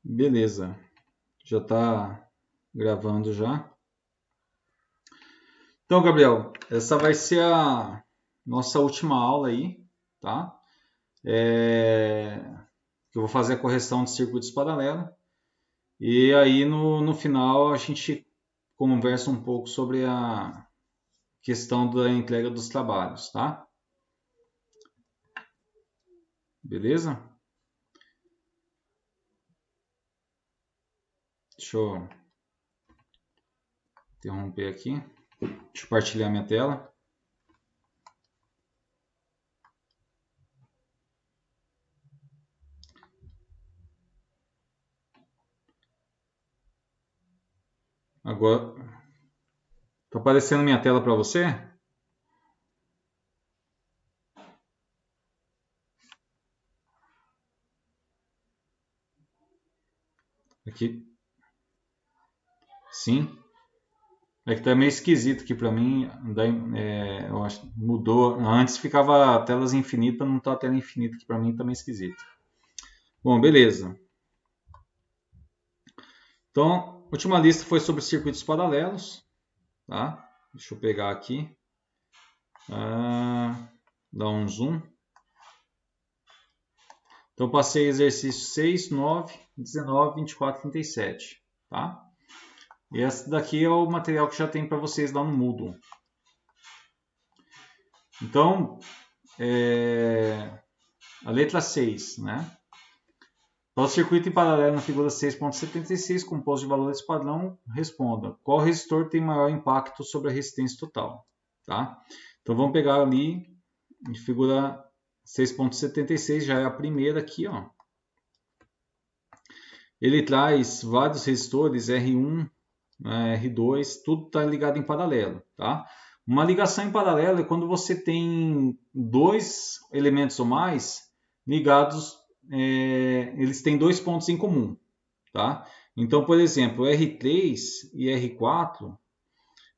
Beleza, já está gravando já. Então, Gabriel, essa vai ser a nossa última aula aí, tá? Eu vou fazer a correção de circuitos paralelos e aí no final a gente conversa um pouco sobre a questão da entrega dos trabalhos, tá? Beleza? Deixa eu interromper aqui. Deixa eu partilhar minha tela. Agora, tá aparecendo minha tela para você? Aqui, sim. É que tá meio esquisito aqui pra mim. Daí, eu acho que mudou. Antes ficava telas infinitas, não tá tela infinita aqui pra mim, tá meio esquisito. Bom, beleza. Então, a última lista foi sobre circuitos paralelos, tá? Deixa eu pegar aqui. Dar um zoom. Então, passei exercício 6, 9, 19, 24, 37, tá? E esse daqui é o material que já tem para vocês lá no Moodle. Então, a letra 6, né? Para o circuito em paralelo na figura 6.76, composto de valores padrão, responda: qual resistor tem maior impacto sobre a resistência total? Tá? Então vamos pegar ali, em figura 6.76, já é a primeira aqui, ó. Ele traz vários resistores R1, R2, tudo está ligado em paralelo, tá? Uma ligação em paralelo é quando você tem dois elementos ou mais ligados, eles têm dois pontos em comum, tá? Então, por exemplo, R3 e R4,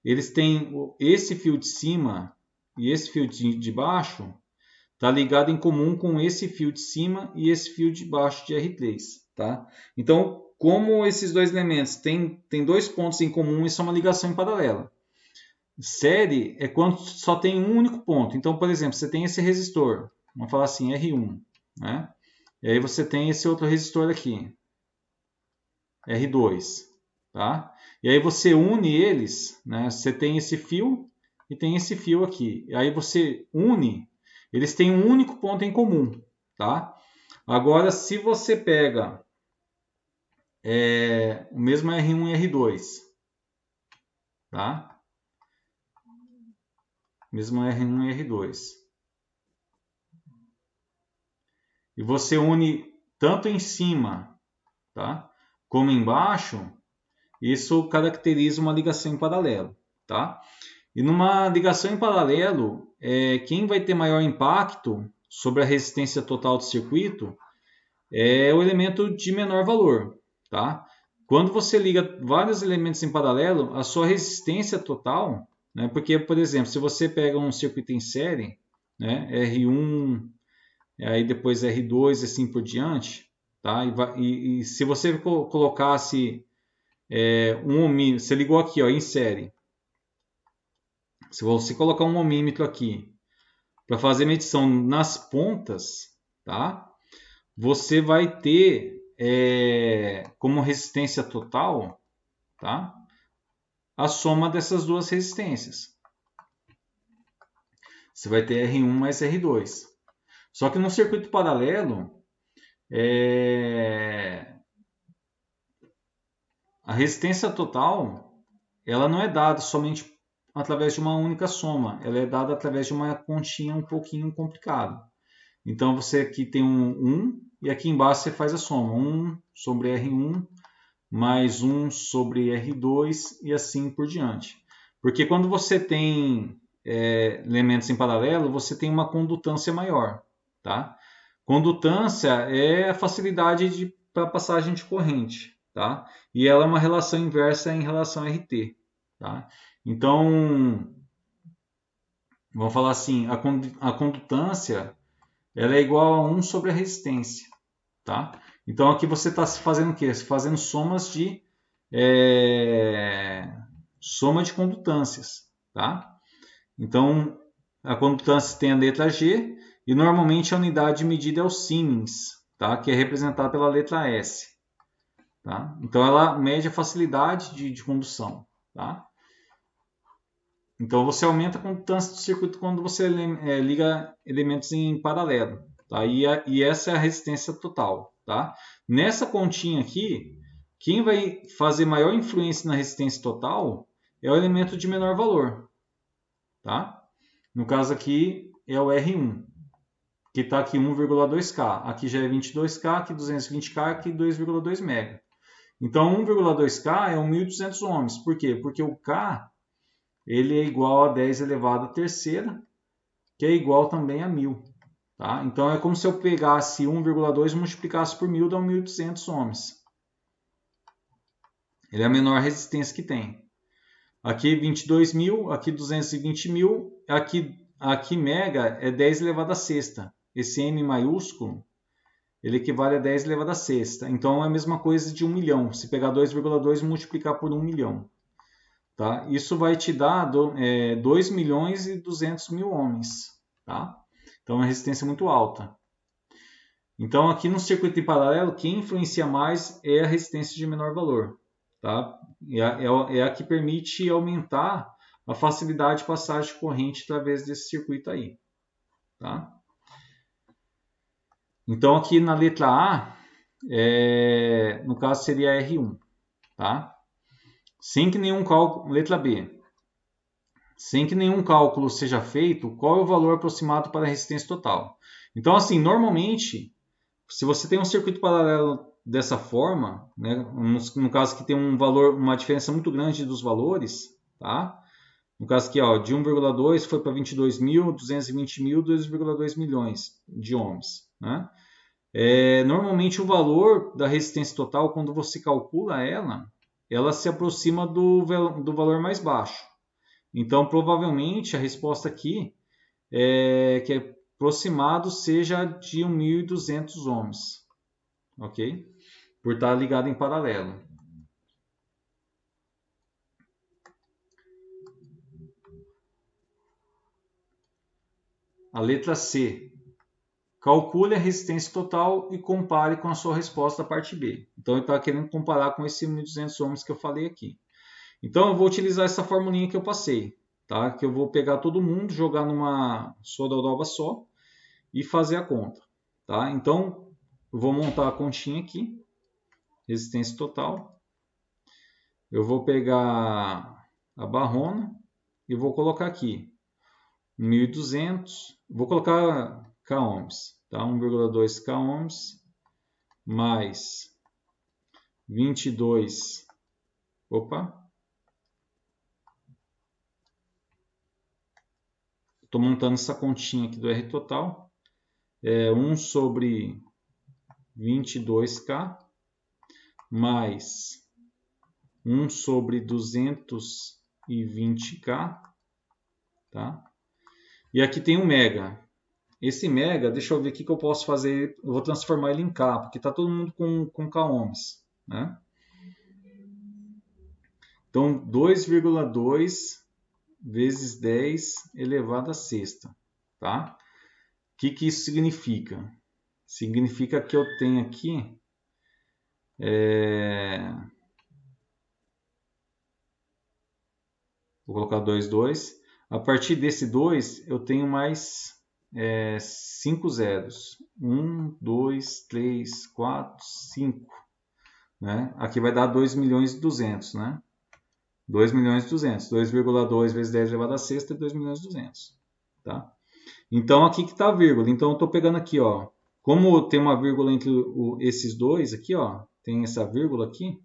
eles têm esse fio de cima e esse fio de baixo está ligado em comum com esse fio de cima e esse fio de baixo de R3, tá? Então, como esses dois elementos têm dois pontos em comum, isso é uma ligação em paralelo. Série é quando só tem um único ponto. Então, por exemplo, você tem esse resistor, vamos falar assim, R1, né? E aí você tem esse outro resistor aqui, R2, tá? E aí você une eles, né? Você tem esse fio e tem esse fio aqui. E aí você une, eles têm um único ponto em comum, tá? Agora, se você pega o mesmo R1 e R2, tá? Mesmo R1 e R2. E você une tanto em cima, tá? Como embaixo, isso caracteriza uma ligação em paralelo, tá? E numa ligação em paralelo, quem vai ter maior impacto sobre a resistência total do circuito é o elemento de menor valor, tá? Quando você liga vários elementos em paralelo, a sua resistência total, né? Porque, por exemplo, se você pega um circuito em série, né? R1, aí depois R2 e assim por diante, tá? E se você colocasse um ohmímetro, você ligou aqui, ó, em série. Se você colocar um ohmímetro aqui para fazer medição nas pontas, tá? Você vai ter como resistência total, tá? A soma dessas duas resistências. Você vai ter R1 mais R2. Só que no circuito paralelo, a resistência total ela não é dada somente através de uma única soma, ela é dada através de uma continha um pouquinho complicada. Então você aqui tem um 1 e aqui embaixo você faz a soma, 1 sobre R1 mais 1 sobre R2 e assim por diante. Porque quando você tem elementos em paralelo, você tem uma condutância maior, tá? Condutância é a facilidade para passagem de corrente, tá? E ela é uma relação inversa em relação a RT, tá? Então, vamos falar assim, a condutância ela é igual a 1 sobre a resistência, tá? Então aqui você está fazendo o quê? Fazendo somas de soma de condutâncias, tá? Então a condutância tem a letra G e normalmente a unidade de medida é o Siemens, tá? Que é representada pela letra S. Tá? Então ela mede a facilidade de condução. Tá? Então você aumenta a condutância do circuito quando você liga elementos em paralelo. Tá? E essa é a resistência total. Tá? Nessa continha aqui, quem vai fazer maior influência na resistência total é o elemento de menor valor. Tá? No caso aqui é o R1, que está aqui 1,2K. Aqui já é 22K, aqui 220K, aqui 2,2 MB. Então 1,2K é 1.200 ohms. Por quê? Porque o K ele é igual a 10 elevado à terceira, que é igual também a 1.000. Tá? Então é como se eu pegasse 1,2 e multiplicasse por 1.000, dá 1.200 ohms. Ele é a menor resistência que tem. Aqui 22.000, aqui 220.000, aqui mega é 10 elevado à sexta. Esse M maiúsculo, ele equivale a 10 elevado à sexta. Então é a mesma coisa de 1 milhão. Se pegar 2,2 e multiplicar por 1 milhão. Tá? Isso vai te dar 2 milhões e 200 mil ohms. Tá? Então é uma resistência muito alta. Então aqui no circuito em paralelo, quem influencia mais é a resistência de menor valor. Tá? É a que permite aumentar a facilidade de passagem de corrente através desse circuito aí. Tá? Então aqui na letra A, no caso seria R1. Tá? Sem que nenhum cálculo, letra B, sem que nenhum cálculo seja feito, qual é o valor aproximado para a resistência total? Então assim, normalmente, se você tem um circuito paralelo dessa forma, né, no caso que tem um valor, uma diferença muito grande dos valores, tá? No caso aqui, ó, de 1,2 foi para 22.000, 220.000, 2,2 milhões de ohms, né? Normalmente o valor da resistência total, quando você calcula ela se aproxima do valor mais baixo. Então, provavelmente, a resposta aqui é que aproximado seja de 1.200 ohms, ok? Por estar ligado em paralelo. A letra C. Calcule a resistência total e compare com a sua resposta da parte B. Então, ele está querendo comparar com esse 1.200 ohms que eu falei aqui. Então, eu vou utilizar essa formulinha que eu passei. Tá? Que eu vou pegar todo mundo, jogar numa sororoba só e fazer a conta. Tá? Então, eu vou montar a continha aqui. Resistência total. Eu vou pegar a barrona e vou colocar aqui 1.200. Vou colocar K ohms. Tá? 1,2 K ohms mais 22. Opa! Estou montando essa continha aqui do R total. 1 sobre 22K mais 1 sobre 220K. Tá? E aqui tem um mega. Esse mega, deixa eu ver o que eu posso fazer. Eu vou transformar ele em K, porque está todo mundo com K ohms. Né? Então, 2,2 vezes 10 elevado à sexta. Tá? O que isso significa? Significa que eu tenho aqui vou colocar 2. A partir desse 2, eu tenho mais 5 zeros. 1, 2, 3, 4, 5. Né? Aqui vai dar 2 milhões e 200. Né? 2 milhões e 200. 2,2 vezes 10 elevado à sexta é 2 milhões e 200. Tá? Então, aqui que está a vírgula. Então, eu estou pegando aqui, ó. Como tem uma vírgula entre esses dois aqui, ó. Tem essa vírgula aqui.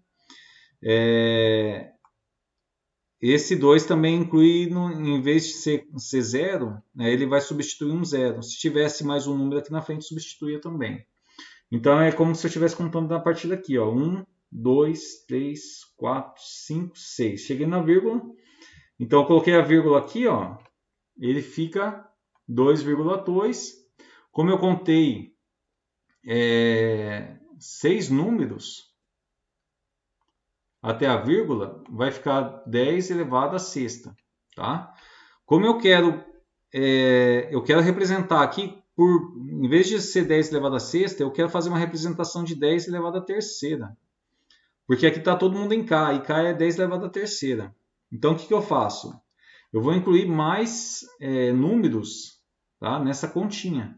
Esse 2 também inclui, em vez de ser 0, né, ele vai substituir um 0. Se tivesse mais um número aqui na frente, substituía também. Então, é como se eu estivesse contando na partida aqui. 1, 2, 3, 4, 5, 6. Cheguei na vírgula. Então, eu coloquei a vírgula aqui. Ó, ele fica 2,2. Como eu contei 6 números até a vírgula, vai ficar 10 elevado à sexta, tá? Como eu quero representar aqui, em vez de ser 10 elevado à sexta, eu quero fazer uma representação de 10 elevado à terceira. Porque aqui está todo mundo em K, e K é 10 elevado à terceira. Então, o que eu faço? Eu vou incluir mais números, tá, nessa continha.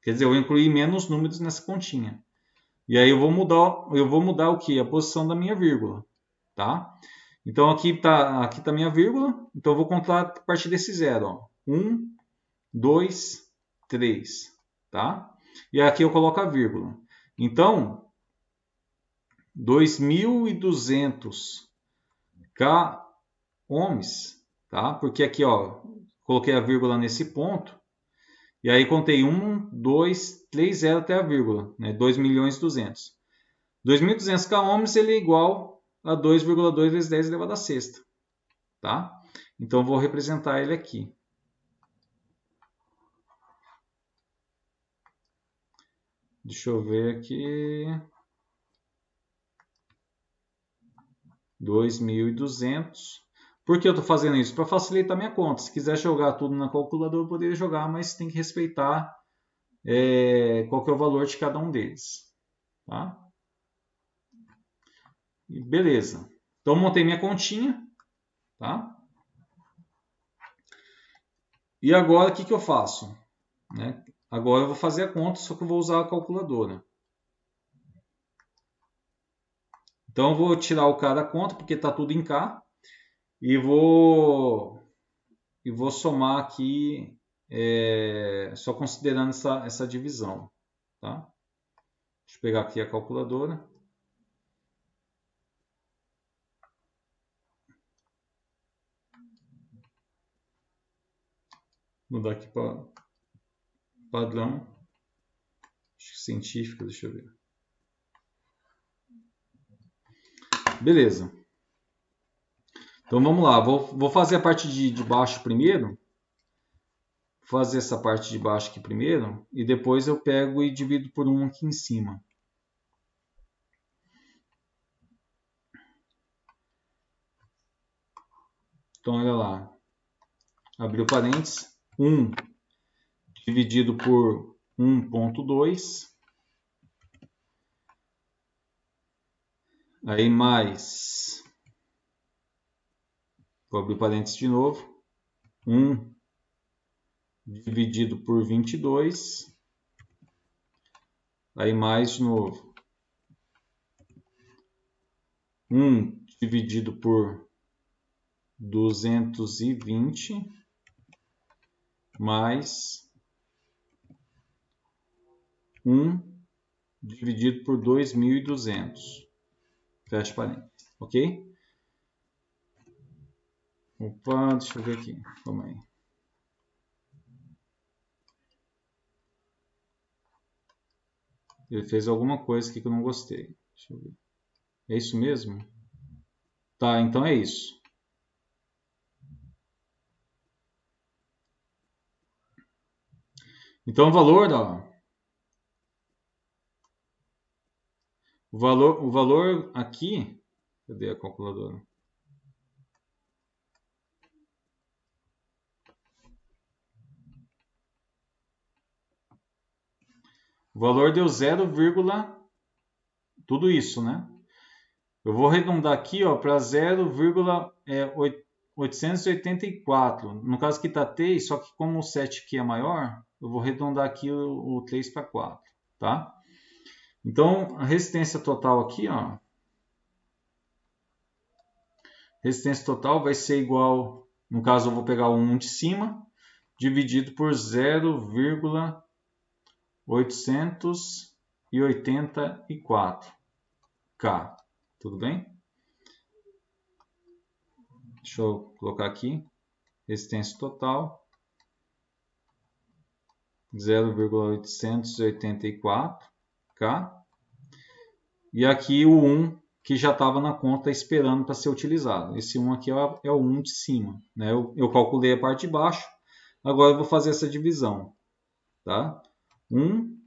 Quer dizer, eu vou incluir menos números nessa continha. E aí eu vou mudar o quê? A posição da minha vírgula, tá? Então aqui tá a minha vírgula, então eu vou contar a partir desse zero, ó. 1, 2, 3, tá? E aqui eu coloco a vírgula. Então, 2.200 K ohms, tá? Porque aqui, ó, coloquei a vírgula nesse ponto, e aí contei 1, 2, 3, 0 até a vírgula, né? 2.200.000. 2.200 K ohms ele é igual a 2,2 vezes 10 elevado à sexta, tá? Então, vou representar ele aqui. Deixa eu ver aqui. 2.200. Por que eu estou fazendo isso? Para facilitar minha conta. Se quiser jogar tudo na calculadora, eu poderia jogar, mas tem que respeitar qual que é o valor de cada um deles. Tá? E beleza. Então, montei minha continha. Tá? E agora, o que eu faço? Né? Agora eu vou fazer a conta, só que eu vou usar a calculadora. Então, eu vou tirar o K da conta, porque está tudo em K. E vou somar aqui, só considerando essa divisão. Tá? Deixa eu pegar aqui a calculadora. Mudar aqui para padrão. Acho que científico, deixa eu ver. Beleza. Então vamos lá. Vou fazer a parte de baixo primeiro. Vou fazer essa parte de baixo aqui primeiro. E depois eu pego e divido por 1 aqui em cima. Então olha lá. Abriu parênteses. 1 dividido por 1,2. Aí mais, vou abrir parênteses de novo, 1 dividido por 22, aí mais de novo, 1 dividido por 220, mais 1 dividido por 2.200. Fecha parênteses, ok? Opa, deixa eu ver aqui. Calma aí. Ele fez alguma coisa aqui que eu não gostei. Deixa eu ver. É isso mesmo? Tá, então é isso. Então o valor, ó, o valor aqui, cadê a calculadora? O valor deu 0, tudo isso, né? Eu vou arredondar aqui para 0,884. No caso aqui está 3, só que como o 7 aqui é maior, eu vou arredondar aqui o 3 para 4, tá? Então, a resistência total aqui, ó, resistência total vai ser igual, no caso eu vou pegar o 1 de cima, dividido por 0,884 K. Tudo bem? Deixa eu colocar aqui. Resistência total. 0,884 K. E aqui o 1 que já estava na conta esperando para ser utilizado. Esse 1 aqui é o 1 de cima. Né? Eu calculei a parte de baixo. Agora eu vou fazer essa divisão. Tá? 1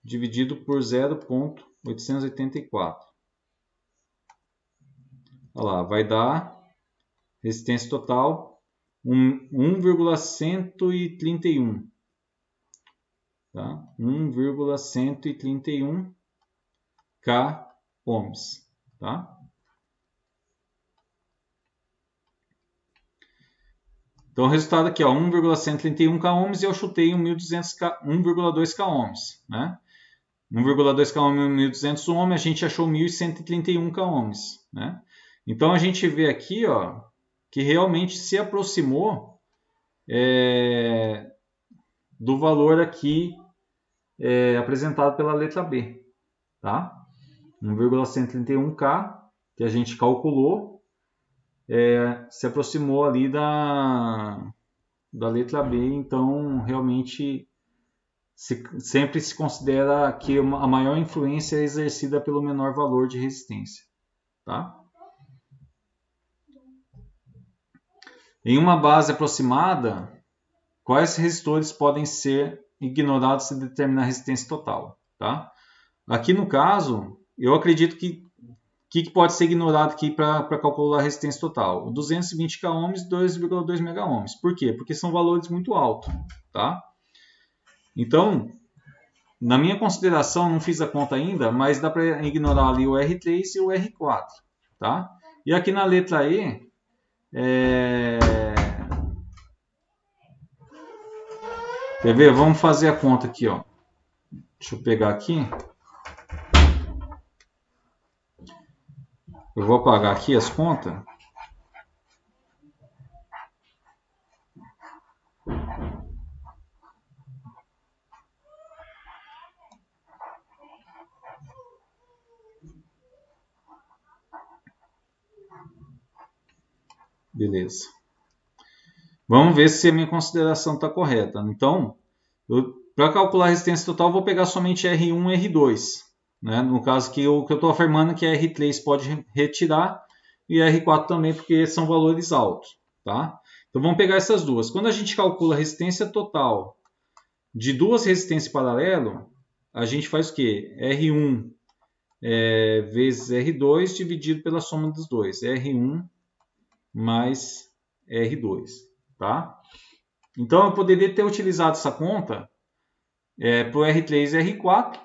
dividido por 0,884. Olha lá, vai dar resistência total 1,131. Tá? 1,131 K ohms. Tá? Então o resultado aqui, 1,131 K ohms e eu chutei 1,2 K ohms. Né? 1,2 K ohms e 1.200 ohms, a gente achou 1.131 K ohms. Né? Então a gente vê aqui que realmente se aproximou do valor aqui apresentado pela letra B. Tá? 1,131K que a gente calculou se aproximou ali da letra B, então realmente sempre se considera que a maior influência é exercida pelo menor valor de resistência. Tá? Em uma base aproximada, quais resistores podem ser ignorados se determinar a resistência total? Tá? Aqui no caso, eu acredito que pode ser ignorado aqui para calcular a resistência total? 220 K ohms e 2,2 mega ohms. Por quê? Porque são valores muito altos. Tá? Então, na minha consideração, não fiz a conta ainda, mas dá para ignorar ali o R3 e o R4. Tá? E aqui na letra E, quer ver? Vamos fazer a conta aqui. Deixa eu pegar aqui. Eu vou apagar aqui as contas. Beleza. Vamos ver se a minha consideração está correta. Então, para calcular a resistência total, eu vou pegar somente R1 e R2. Né? No caso que eu estou afirmando que R3 pode retirar e R4 também, porque são valores altos. Tá? Então vamos pegar essas duas. Quando a gente calcula a resistência total de duas resistências paralelas, a gente faz o quê? R1 vezes R2 dividido pela soma dos dois. R1 mais R2. Tá? Então eu poderia ter utilizado essa conta para o R3 e R4.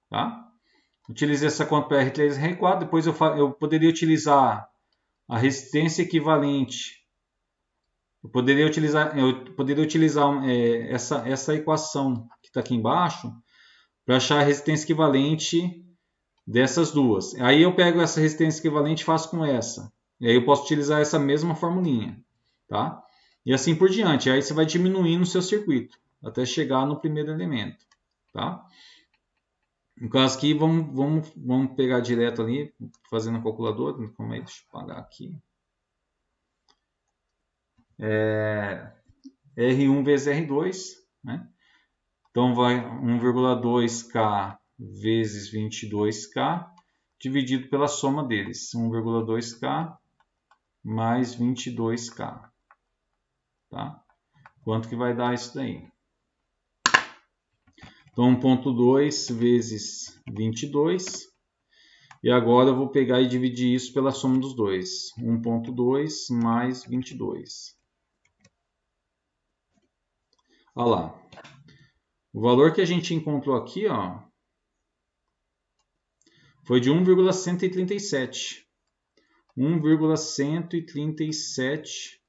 Tá? Utilizei essa conta para R3 e R4. Depois eu poderia utilizar a resistência equivalente. Eu poderia utilizar essa equação que está aqui embaixo para achar a resistência equivalente dessas duas. Aí eu pego essa resistência equivalente e faço com essa. E aí eu posso utilizar essa mesma formulinha. Tá? E assim por diante. Aí você vai diminuindo o seu circuito até chegar no primeiro elemento. Tá? No caso aqui, vamos pegar direto ali, fazendo a calculadora. Como é? Deixa eu apagar aqui. R1 vezes R2. Né? Então vai 1,2K vezes 22K dividido pela soma deles. 1,2K mais 22K. Tá? Quanto que vai dar isso daí? Então 1,2 vezes 22. E agora eu vou pegar e dividir isso pela soma dos dois. 1,2 mais 22. Olha lá. O valor que a gente encontrou aqui foi de 1,137. 1,137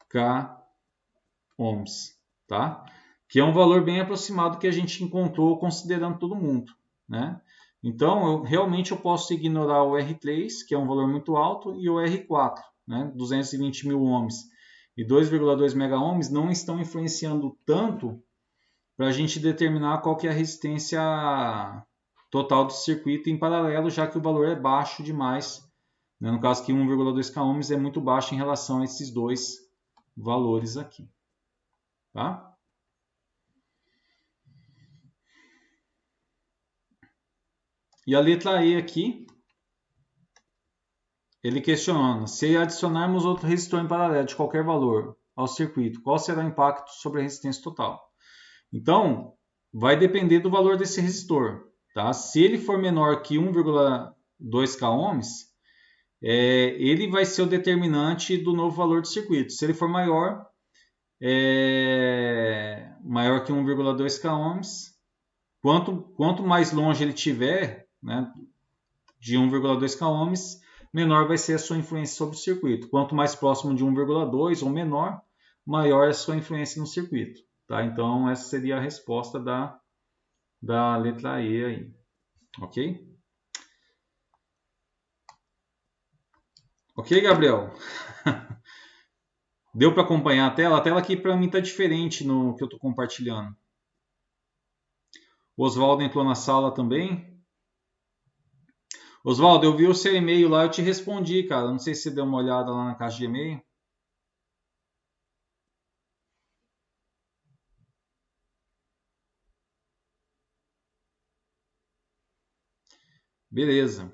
K ohms. Tá? Que é um valor bem aproximado que a gente encontrou considerando todo mundo. Né? Então, realmente eu posso ignorar o R3, que é um valor muito alto, e o R4, né? 220 mil ohms e 2,2 mega ohms não estão influenciando tanto para a gente determinar qual que é a resistência total do circuito em paralelo, já que o valor é baixo demais. Né? No caso que 1,2 K ohms é muito baixo em relação a esses dois valores aqui. Tá? E a letra E aqui, ele questiona, se adicionarmos outro resistor em paralelo de qualquer valor ao circuito, qual será o impacto sobre a resistência total? Então, vai depender do valor desse resistor. Tá? Se ele for menor que 1,2 k ohms, ele vai ser o determinante do novo valor do circuito. Se ele for maior que 1,2 k ohms, quanto mais longe ele tiver, né, de 1,2 k ohms, menor vai ser a sua influência sobre o circuito. Quanto mais próximo de 1,2 ou menor, maior é a sua influência no circuito. Tá? Então, essa seria a resposta da letra E aí. Ok? Ok, Gabriel? Deu para acompanhar a tela? A tela aqui para mim está diferente no que eu estou compartilhando. O Oswaldo entrou na sala também. Oswaldo, eu vi o seu e-mail lá, eu te respondi, cara. Não sei se você deu uma olhada lá na caixa de e-mail. Beleza.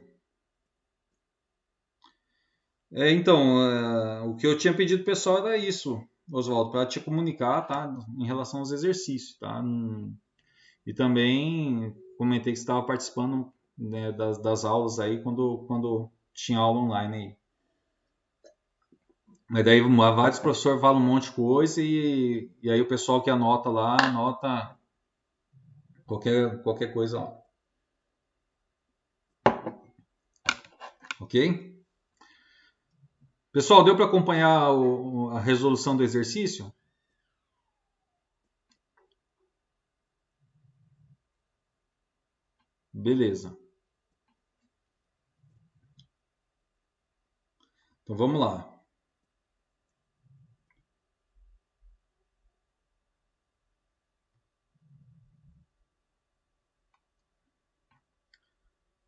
Então, o que eu tinha pedido pro pessoal era isso, Oswaldo, para te comunicar, tá? Em relação aos exercícios, tá? E também comentei que você estava participando, né, das aulas aí quando tinha aula online aí. Mas daí vários professores falam um monte de coisa e aí o pessoal que anota lá, anota qualquer coisa lá. Ok? Pessoal, deu para acompanhar a resolução do exercício? Beleza. Então vamos lá.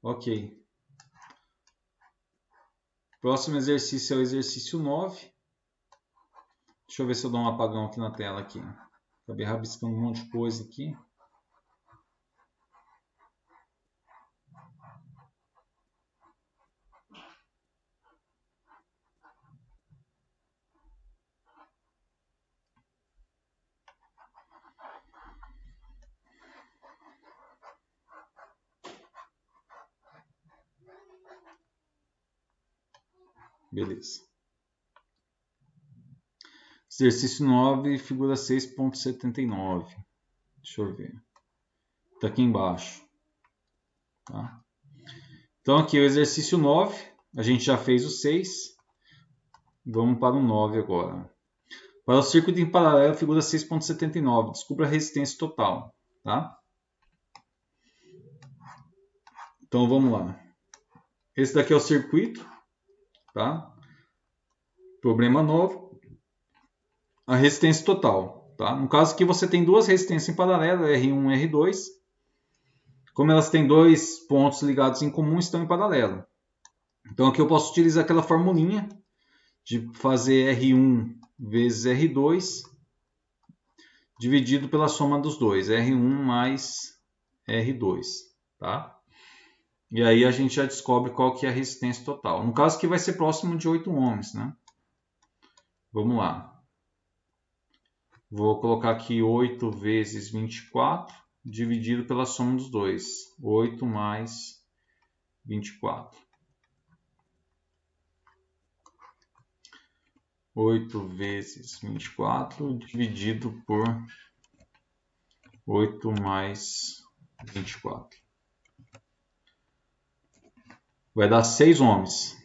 Ok. Próximo exercício é o exercício 9. Deixa eu ver se eu dou um apagão aqui na tela aqui. Acabei rabiscando um monte de coisa aqui. Beleza. Exercício 9, figura 6.79. Deixa eu ver. Está aqui embaixo. Tá? Então aqui o exercício 9. A gente já fez o 6. Vamos para o 9 agora. Para o circuito em paralelo, figura 6.79. Descubra a resistência total. Tá? Então vamos lá. Esse daqui é o circuito. Tá? Problema novo. A resistência total. Tá? No caso aqui você tem duas resistências em paralelo, R1 e R2. Como elas têm dois pontos ligados em comum, estão em paralelo. Então aqui eu posso utilizar aquela formulinha de fazer R1 vezes R2 dividido pela soma dos dois, R1 mais R2, tá? E aí a gente já descobre qual que é a resistência total. No caso aqui vai ser próximo de 8 ohms, né? Vamos lá. Vou colocar aqui 8 vezes 24 dividido pela soma dos dois. 8 mais 24. 8 vezes 24 dividido por 8 mais 24. Vai dar 6 ohms,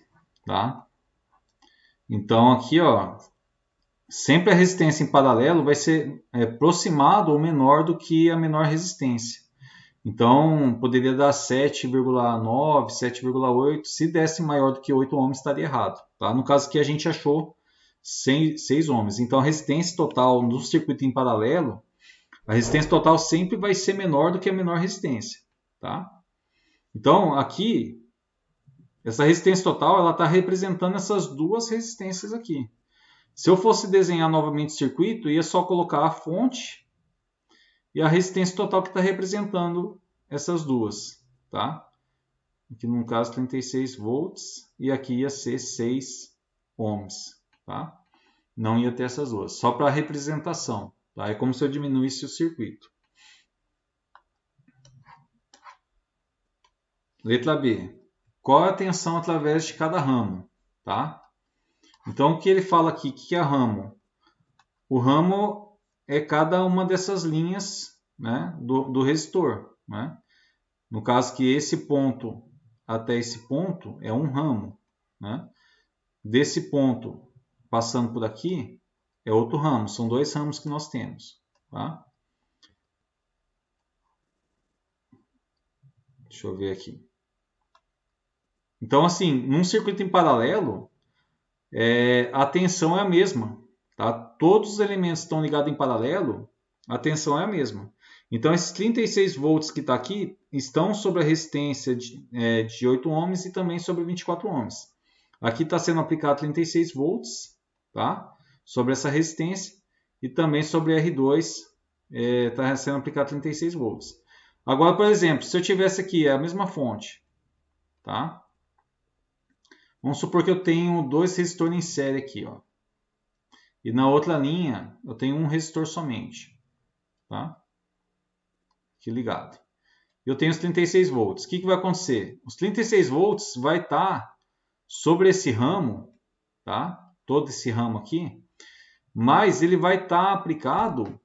tá? Então aqui, ó, sempre a resistência em paralelo vai ser aproximado ou menor do que a menor resistência. Então poderia dar 7,9, 7,8. Se desse maior do que 8 ohms estaria errado, tá? No caso aqui a gente achou 6 ohms. Então a resistência total no circuito em paralelo, a resistência total sempre vai ser menor do que a menor resistência, tá? Então aqui essa resistência total ela está representando essas duas resistências aqui. Se eu fosse desenhar novamente o circuito, ia só colocar a fonte e a resistência total que está representando essas duas. Tá? Aqui no caso 36 volts e aqui ia ser 6 ohms. Tá? Não ia ter essas duas, só para representação. Tá? É como se eu diminuísse o circuito. Letra B. Qual é a tensão através de cada ramo? Tá? Então, o que ele fala aqui? O que é ramo? O ramo é cada uma dessas linhas, né, do resistor. Né? No caso que esse ponto até esse ponto é um ramo. Né? Desse ponto passando por aqui é outro ramo. São dois ramos que nós temos. Tá? Deixa eu ver aqui. Então, assim, num circuito em paralelo, a tensão é a mesma. Tá? Todos os elementos estão ligados em paralelo, a tensão é a mesma. Então, esses 36 volts que está aqui estão sobre a resistência de 8 ohms e também sobre 24 ohms. Aqui está sendo aplicado 36 volts, tá? Sobre essa resistência e também sobre R2 está sendo aplicado 36 volts. Agora, por exemplo, se eu tivesse aqui a mesma fonte, tá? Vamos supor que eu tenho dois resistores em série aqui, ó. E na outra linha eu tenho um resistor somente, tá? Aqui ligado. Eu tenho os 36 volts. O que vai acontecer? Os 36 volts vai estar sobre esse ramo, tá? Todo esse ramo aqui, mas ele vai estar aplicado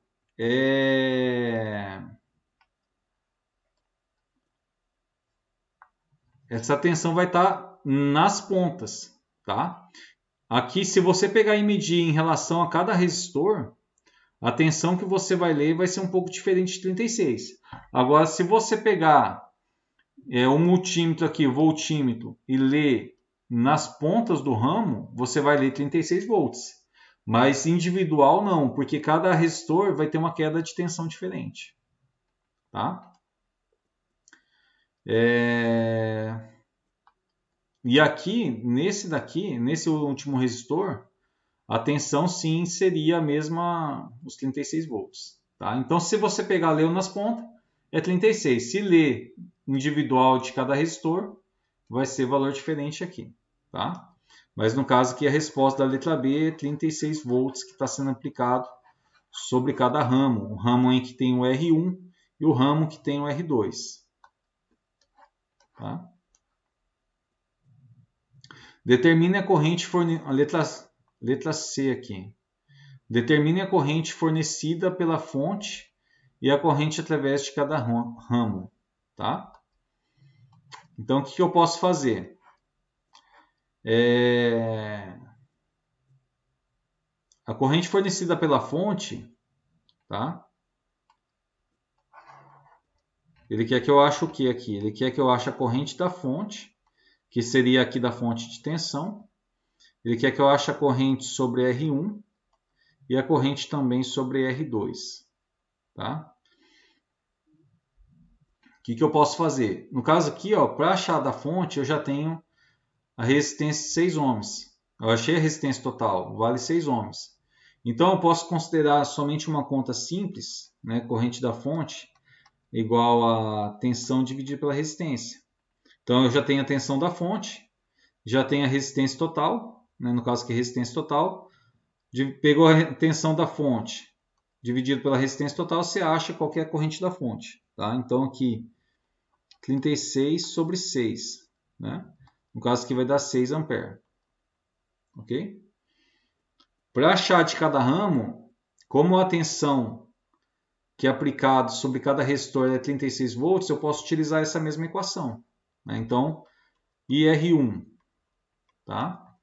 essa tensão vai estar nas pontas, tá? Aqui, se você pegar e medir em relação a cada resistor, a tensão que você vai ler vai ser um pouco diferente de 36. Agora, se você pegar o multímetro aqui, o voltímetro, e ler nas pontas do ramo, você vai ler 36 volts. Mas individual não, porque cada resistor vai ter uma queda de tensão diferente. Tá? E aqui, nesse último resistor, a tensão sim seria a mesma, os 36 volts. Tá? Então, se você pegar leu nas pontas, é 36. Se ler individual de cada resistor, vai ser valor diferente aqui. Tá? Mas no caso aqui, a resposta da letra B é 36 volts que está sendo aplicado sobre cada ramo. O ramo em que tem o R1 e o ramo que tem o R2. Tá? Determine a corrente fornecida. Letra C aqui. Determine a corrente fornecida pela fonte e a corrente através de cada ramo. Tá? Então, o que eu posso fazer? A corrente fornecida pela fonte, tá? Ele quer que eu ache o que aqui? Ele quer que eu ache a corrente da fonte, que seria aqui da fonte de tensão. Ele quer que eu ache a corrente sobre R1 e a corrente também sobre R2. Tá? O que eu posso fazer? No caso aqui, para achar da fonte, eu já tenho a resistência de 6 ohms. Eu achei a resistência total, vale 6 ohms. Então, eu posso considerar somente uma conta simples, né, corrente da fonte, igual a tensão dividida pela resistência. Então, eu já tenho a tensão da fonte, já tenho a resistência total, né, no caso aqui, resistência total. Pegou a tensão da fonte, dividido pela resistência total, você acha qualquer corrente da fonte. Tá? Então, aqui, 36 sobre 6. Né? No caso aqui vai dar 6 amperes. Ok? Para achar de cada ramo, como a tensão que é aplicada sobre cada resistor é 36 volts, eu posso utilizar essa mesma equação. Né? Então, IR1. Tá?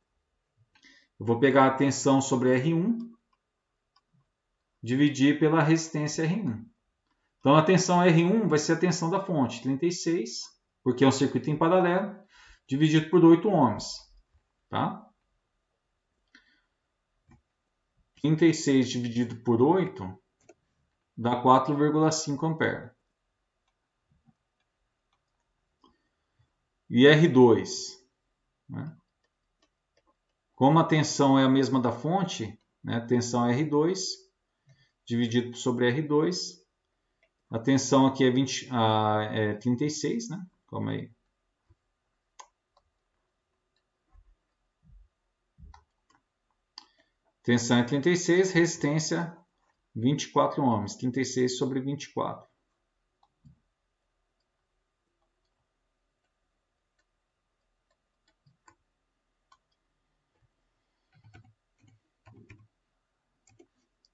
Eu vou pegar a tensão sobre R1, dividir pela resistência R1. Então, a tensão R1 vai ser a tensão da fonte, 36, porque é um circuito em paralelo, dividido por 8 ohms. Tá? 36 dividido por 8 dá 4,5 amperes. E R2, né? Como a tensão é a mesma da fonte, né? A tensão é R2 dividido sobre R2. A tensão aqui é 36, né? Calma aí. Tensão é 36, resistência 24 ohms. 36 sobre 24.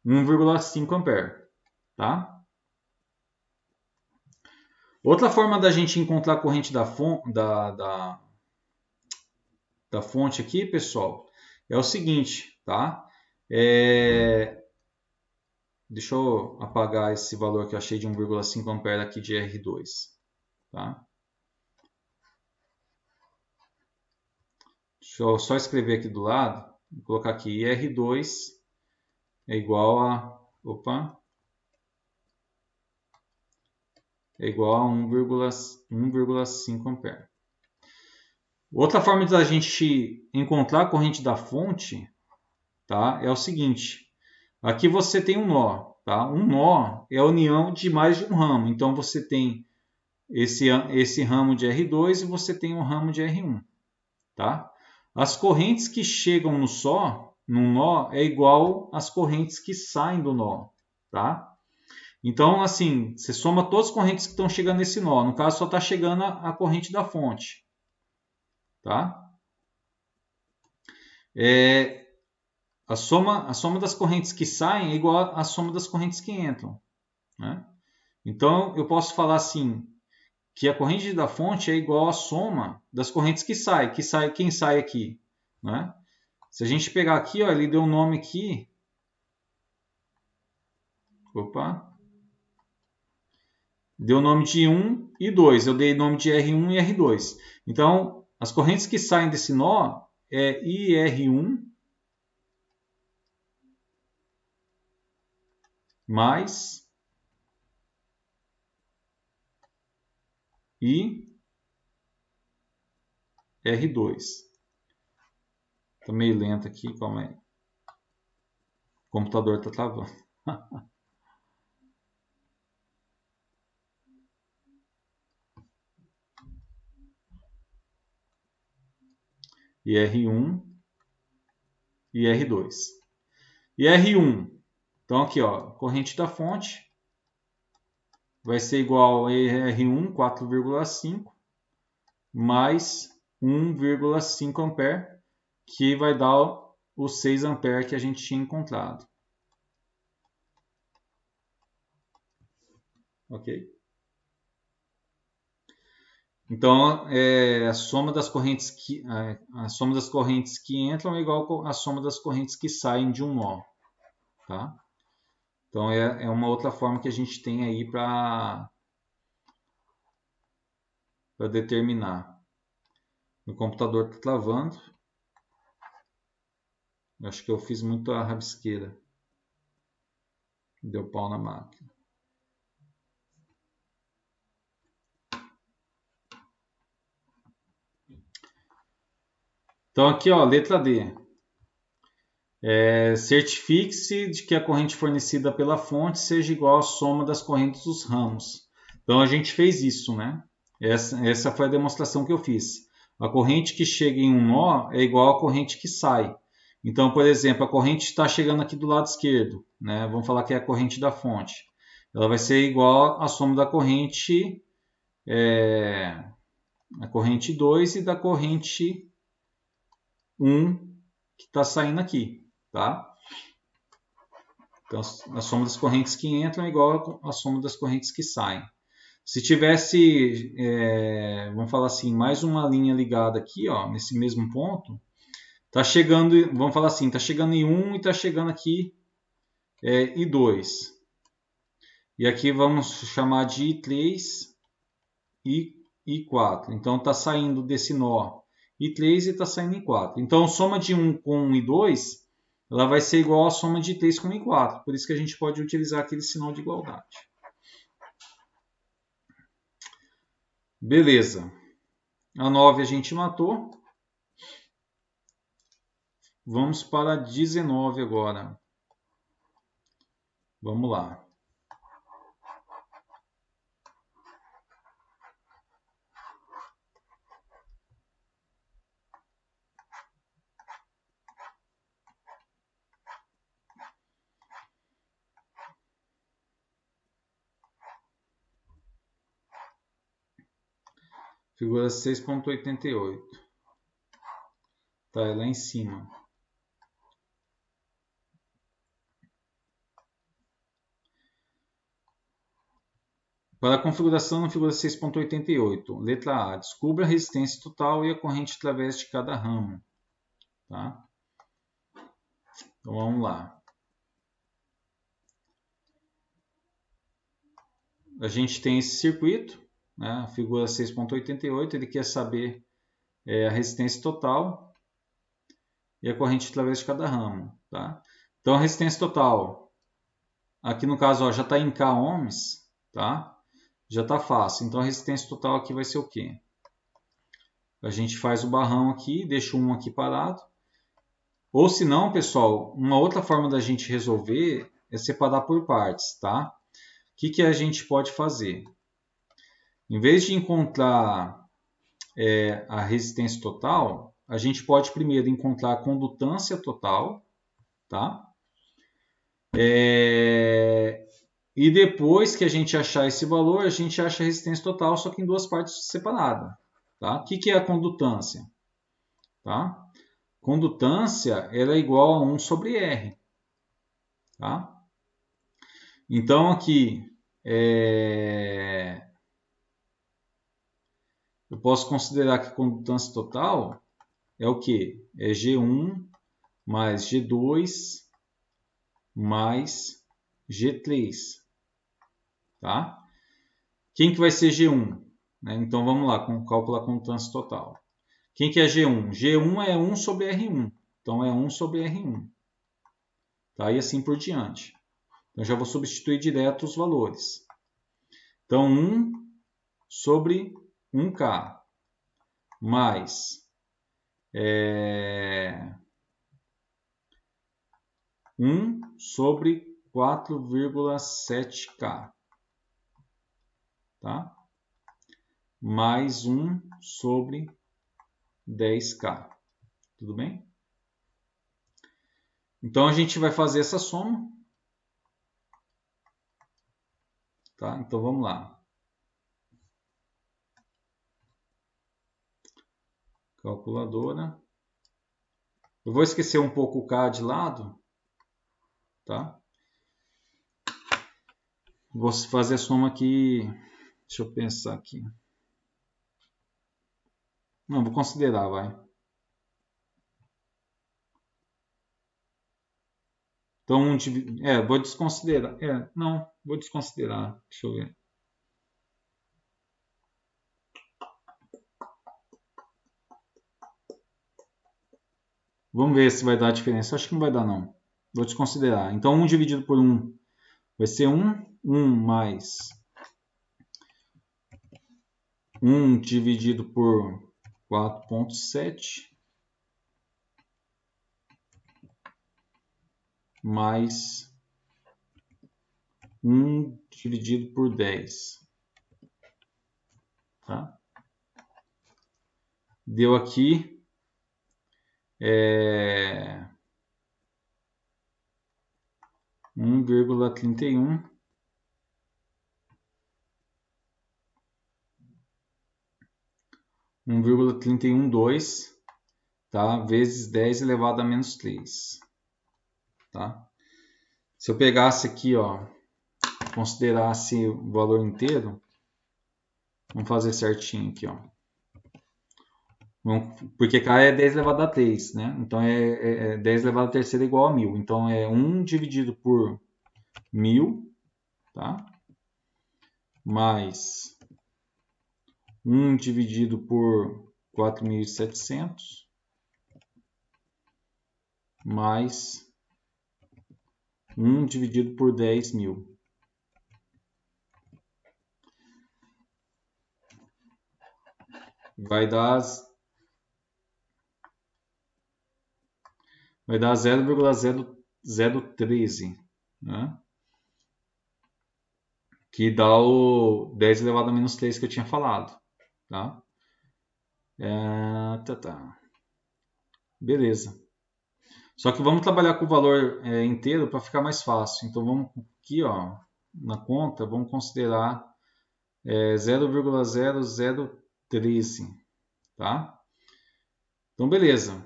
1,5 ampere, tá? Outra forma da gente encontrar a corrente da fonte aqui, pessoal, é o seguinte, tá? Deixa eu apagar esse valor que eu achei de 1,5 ampere aqui de R2, tá? Deixa eu só escrever aqui do lado, vou colocar aqui R2 é igual a, é igual a 1,5 ampere. Outra forma de a gente encontrar a corrente da fonte, tá, é o seguinte. Aqui você tem um nó, tá? Um nó é a união de mais de um ramo. Então você tem esse ramo de R2 e você tem um ramo de R1, tá? As correntes que chegam num nó é igual às correntes que saem do nó, tá? Então, assim, você soma todas as correntes que estão chegando nesse nó. No caso, só está chegando a corrente da fonte, tá? A soma das correntes que saem é igual à soma das correntes que entram, né? Então, eu posso falar assim, que a corrente da fonte é igual à soma das correntes que saem. Quem sai aqui, né? Se a gente pegar aqui, ó, ele deu um nome aqui. Deu o nome de 1 e 2. Eu dei nome de R1 e R2. Então, as correntes que saem desse nó é IR1 mais IR2. Está meio lento aqui, calma aí. O computador está travando. IR1 e R2. IR1, então aqui, ó, corrente da fonte vai ser igual a IR1, 4,5 mais 1,5 ampere, que vai dar os 6 ampere que a gente tinha encontrado. Ok? Então, a soma das correntes que entram é igual à soma das correntes que saem de um nó, tá? Então, é uma outra forma que a gente tem aí para determinar. O computador está travando. Acho que eu fiz muito a rabisqueira. Deu pau na máquina. Então, aqui, ó, letra D. Certifique-se de que a corrente fornecida pela fonte seja igual à soma das correntes dos ramos. Então, a gente fez isso, né? Essa foi a demonstração que eu fiz. A corrente que chega em um nó é igual à corrente que sai. Então, por exemplo, a corrente está chegando aqui do lado esquerdo, né? Vamos falar que é a corrente da fonte. Ela vai ser igual à soma da corrente, a corrente 2 e da corrente 1 que está saindo aqui, tá? Então, a soma das correntes que entram é igual à soma das correntes que saem. Se tivesse, vamos falar assim, mais uma linha ligada aqui, ó, nesse mesmo ponto, tá chegando, vamos falar assim, tá chegando em 1 e tá chegando aqui em 2. E aqui vamos chamar de I3 e I4. Então tá saindo desse nó I3 e tá saindo I4. Então soma de 1 com I2, ela vai ser igual à soma de 3 com I4. Por isso que a gente pode utilizar aquele sinal de igualdade. Beleza. A 9 a gente matou. Vamos para a 19 agora. Vamos lá. Figura 6.88. Tá, é lá em cima. Para a configuração na figura 6.88, letra A, descubra a resistência total e a corrente através de cada ramo. Tá? Então vamos lá. A gente tem esse circuito, né? A figura 6.88, ele quer saber a resistência total e a corrente através de cada ramo. Tá? Então a resistência total, aqui no caso ó, já está em K ohms, tá? Já está fácil. Então a resistência total aqui vai ser o quê? A gente faz o barrão aqui, deixa um aqui parado. Ou se não, pessoal, uma outra forma da gente resolver é separar por partes, tá? O que a gente pode fazer? Em vez de encontrar a resistência total, a gente pode primeiro encontrar a condutância total, tá? E depois que a gente achar esse valor, a gente acha a resistência total, só que em duas partes separadas. Tá? O que é a condutância? Tá? Condutância ela é igual a 1 sobre R. Tá? Então aqui eu posso considerar que a condutância total é o que? É G1 mais G2 mais G3. Tá? Quem que vai ser G1? Né? Então vamos lá, calcular a condutância total. Quem que é G1? G1 é 1 sobre R1. Então é 1 sobre R1. Tá? E assim por diante. Então já vou substituir direto os valores. Então 1 sobre 1K mais 1 sobre 4,7K. Tá? Mais 1 sobre 10K. Tudo bem? Então a gente vai fazer essa soma. Tá? Então vamos lá. Calculadora. Eu vou esquecer um pouco o K de lado. Tá? Vou fazer a soma aqui. Deixa eu pensar aqui. Não, vou considerar, vai. Então, vou desconsiderar. Não, vou desconsiderar. Deixa eu ver. Vamos ver se vai dar a diferença. Acho que não vai dar, não. Vou desconsiderar. Então, 1 dividido por 1 vai ser 1. 1 mais 1 dividido por 4,7 mais 1 dividido por 10. Tá? Deu aqui 1,31 1,312, tá? Vezes 10 elevado a menos 3. Tá? Se eu pegasse aqui, ó, considerasse o valor inteiro, vamos fazer certinho aqui, ó. Porque K é 10 elevado a 3, né? Então 10 elevado a terceira igual a 1000. Então é 1 dividido por 1000, tá? Mais 1 dividido por 4.700, mais 1 dividido por 10.000. Vai dar 0,0013, né? Que dá o 10 elevado a menos 3 que eu tinha falado. Tá? Beleza. Só que vamos trabalhar com o valor inteiro para ficar mais fácil. Então vamos aqui, ó, na conta, vamos considerar 0,0013. Tá? Então beleza.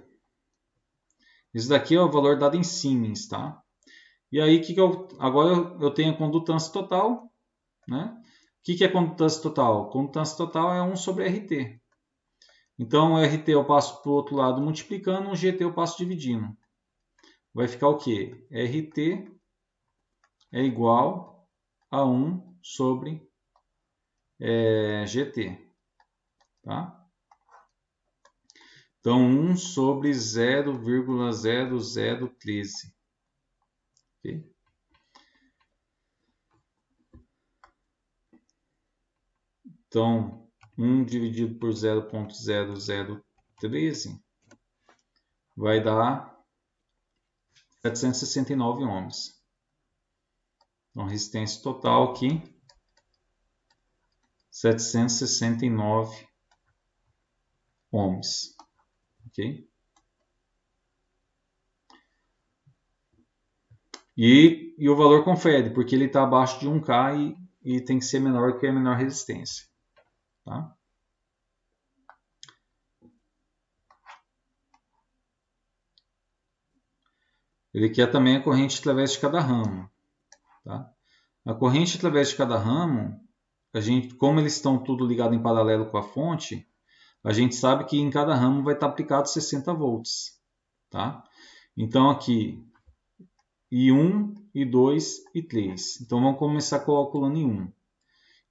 Isso daqui é o valor dado em Siemens, tá? E aí agora eu tenho a condutância total, né? que é condutância total? Condutância total é 1 sobre RT. Então, o RT eu passo para o outro lado multiplicando, o GT eu passo dividindo. Vai ficar o quê? RT é igual a 1 sobre GT. Tá? Então, 1 sobre 0,0013. Okay? Então, 1 dividido por 0,0013 vai dar 769 ohms. Então, resistência total aqui, 769 ohms. Ok? E o valor confere, porque ele está abaixo de 1K e tem que ser menor que a menor resistência. Tá? Ele quer também a corrente através de cada ramo. Tá? A corrente através de cada ramo, como eles estão tudo ligado em paralelo com a fonte, a gente sabe que em cada ramo vai estar aplicado 60 volts. Tá? Então aqui, I1, I2 e 3. Então vamos começar calculando I1.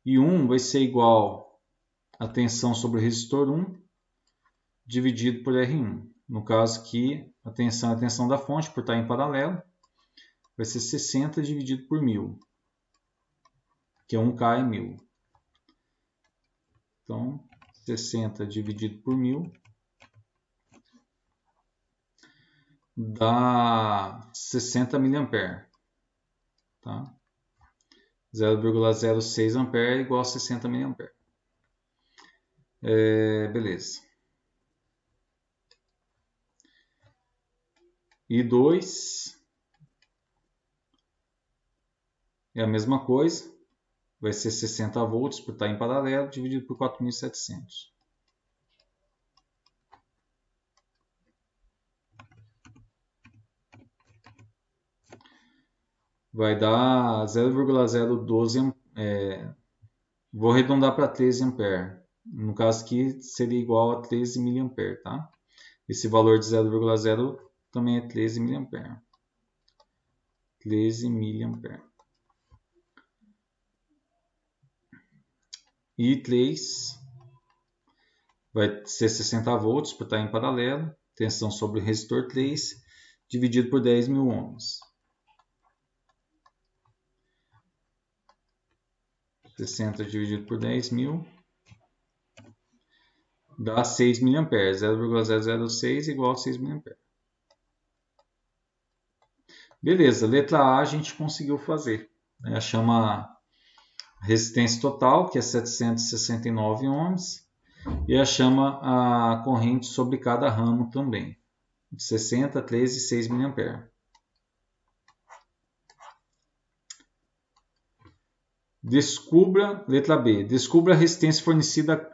I1 vai ser igual a tensão sobre o resistor 1 dividido por R1. No caso aqui, a tensão é a tensão da fonte, por estar em paralelo, vai ser 60 dividido por 1000, que é 1K é 1000. Então, 60 dividido por 1000 dá 60 mA. Tá? 0,06 A é igual a 60 mA. Beleza. I2 é a mesma coisa. Vai ser 60 volts por estar em paralelo, dividido por 4.700. Vai dar 0,012 vou arredondar para 13 ampere. No caso aqui seria igual a 13 mA, tá? Esse valor de 0,0 também é 13 mA. 13 mA. E 3 vai ser 60 volts por estar em paralelo, tensão sobre o resistor 3, dividido por 10.000 ohms. 60 dividido por 10.000 dá 6 mA. 0,006 igual a 6 mA. Beleza, letra A a gente conseguiu fazer. Chama resistência total, que é 769 ohms, e a chama a corrente sobre cada ramo também, de 60, 13 e 6 mA. Descubra, letra B, descubra a resistência fornecida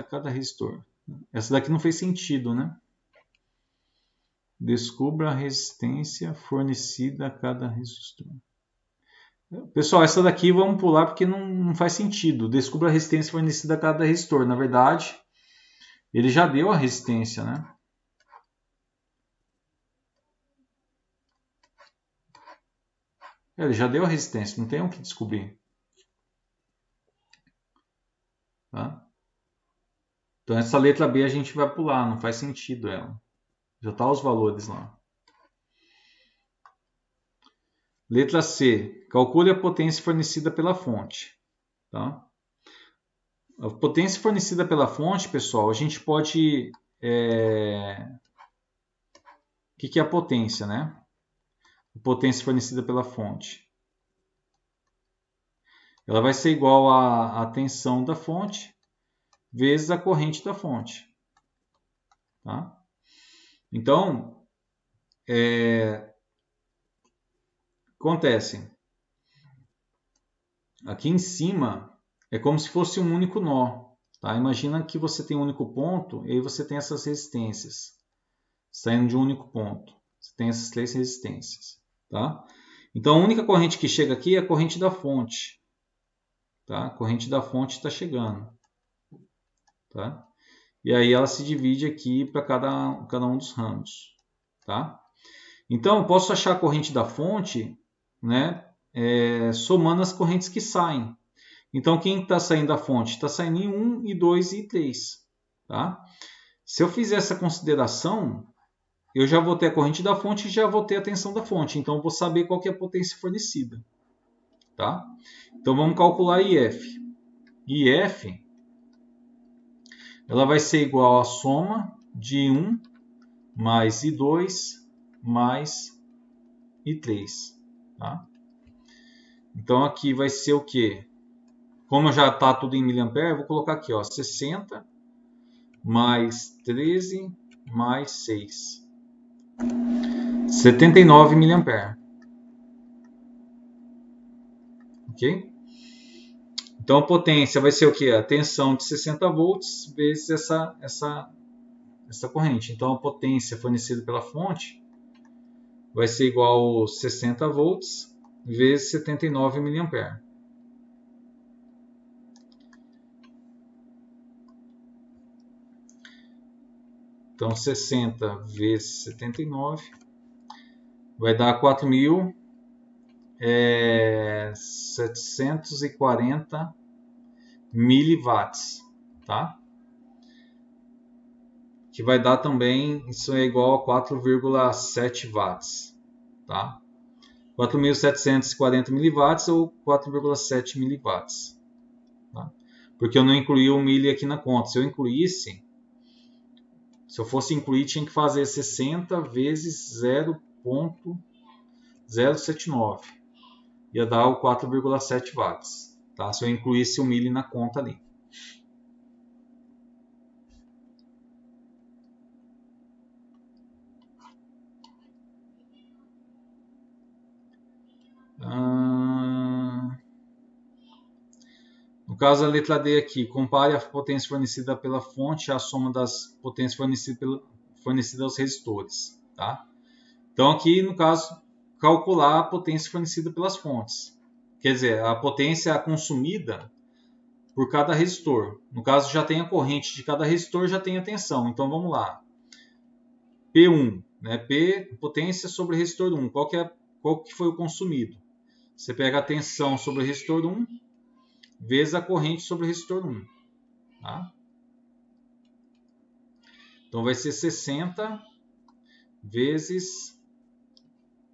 a cada resistor. Essa daqui não fez sentido, né? Descubra a resistência fornecida a cada resistor. Pessoal, essa daqui vamos pular porque não faz sentido. Descubra a resistência fornecida a cada resistor. Na verdade, ele já deu a resistência, né? Ele já deu a resistência, não tem o que descobrir. Tá? Então essa letra B a gente vai pular, não faz sentido ela. Já tá os valores lá. Letra C. Calcule a potência fornecida pela fonte. Tá? A potência fornecida pela fonte, pessoal, a gente pode... O que é a potência, né? A potência fornecida pela fonte. Ela vai ser igual à tensão da fonte vezes a corrente da fonte. Tá? Então, acontece. Aqui em cima é como se fosse um único nó. Tá? Imagina que você tem um único ponto e aí você tem essas resistências saindo de um único ponto. Você tem essas 3 resistências. Tá? Então a única corrente que chega aqui é a corrente da fonte. tá? A corrente da fonte está chegando, tá? E aí ela se divide aqui para cada um dos ramos, tá? Então, eu posso achar a corrente da fonte, né, somando as correntes que saem. Então, quem está saindo da fonte? Está saindo em 1, e 2 e 3. Tá? Se eu fizer essa consideração, eu já vou ter a corrente da fonte e já vou ter a tensão da fonte. Então, eu vou saber qual que é a potência fornecida. Tá? Então, vamos calcular IF. IF ela vai ser igual à soma de 1 mais I2 mais I3. Tá? Então, aqui vai ser o quê? Como já está tudo em miliampere, vou colocar aqui, ó, 60 mais 13 mais 6. 79 miliampere. Ok? Então a potência vai ser o quê? A tensão de 60 volts vezes essa corrente. Então a potência fornecida pela fonte vai ser igual a 60 volts vezes 79 miliampere. Então 60 vezes 79 vai dar 4.740 miliwatts, tá? Que vai dar também, isso é igual a 4,7 watts, tá? 4.740 miliwatts ou 4,7 miliwatts, tá? Porque eu não incluí o milli aqui na conta. Se eu incluísse, se eu fosse incluir, tinha que fazer 60 vezes 0,079. Ia dar o 4,7 watts, tá? Se eu incluísse o milli na conta ali. No caso, a letra D aqui, compare a potência fornecida pela fonte à soma das potências fornecidas aos resistores. Tá? Então, aqui, no caso, calcular a potência fornecida pelas fontes. Quer dizer, a potência consumida por cada resistor. No caso, já tem a corrente de cada resistor, já tem a tensão. Então, vamos lá. P1, né? P, potência sobre o resistor 1. Qual que foi o consumido? Você pega a tensão sobre o resistor 1 vezes a corrente sobre o resistor 1. Tá? Então vai ser 60 vezes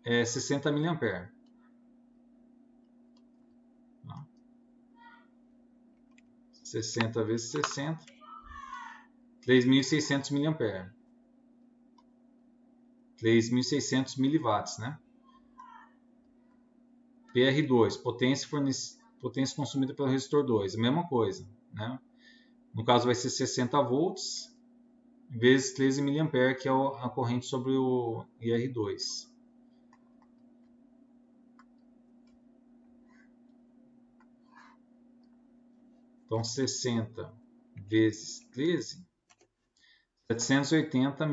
60 miliampere. Tá? 60 vezes 60, 3.600 miliampere. 3.600 miliwatts, né? PR2, potência consumida pelo resistor 2, a mesma coisa, né? No caso vai ser 60 volts vezes 13 miliampere, que é a corrente sobre o IR2. Então 60 vezes 13, 780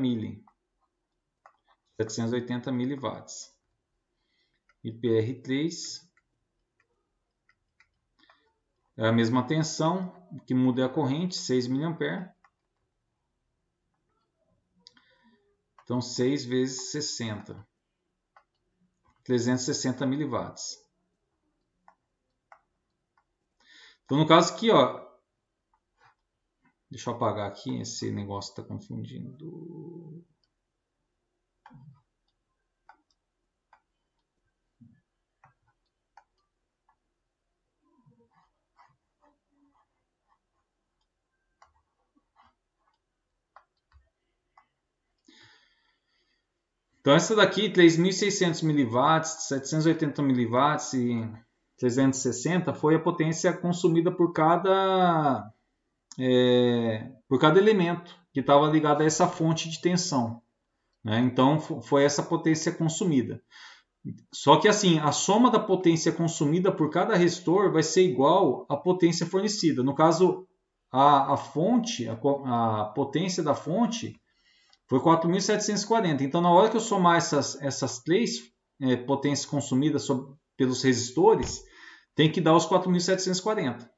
miliwatts. E PR3 é a mesma tensão, o que muda é a corrente, 6 miliampere. Então 6 vezes 60, 360 miliwatts. Então no caso aqui, ó, deixa eu apagar aqui, esse negócio está confundindo. Então essa daqui, 3.600 miliwatts, 780 miliwatts e 360 foi a potência consumida por cada elemento que estava ligado a essa fonte de tensão. Né? Então foi essa potência consumida. Só que assim, a soma da potência consumida por cada resistor vai ser igual à potência fornecida. No caso, a potência da fonte foi 4.740. Então, na hora que eu somar essas três potências consumidas pelos resistores, tem que dar os 4.740,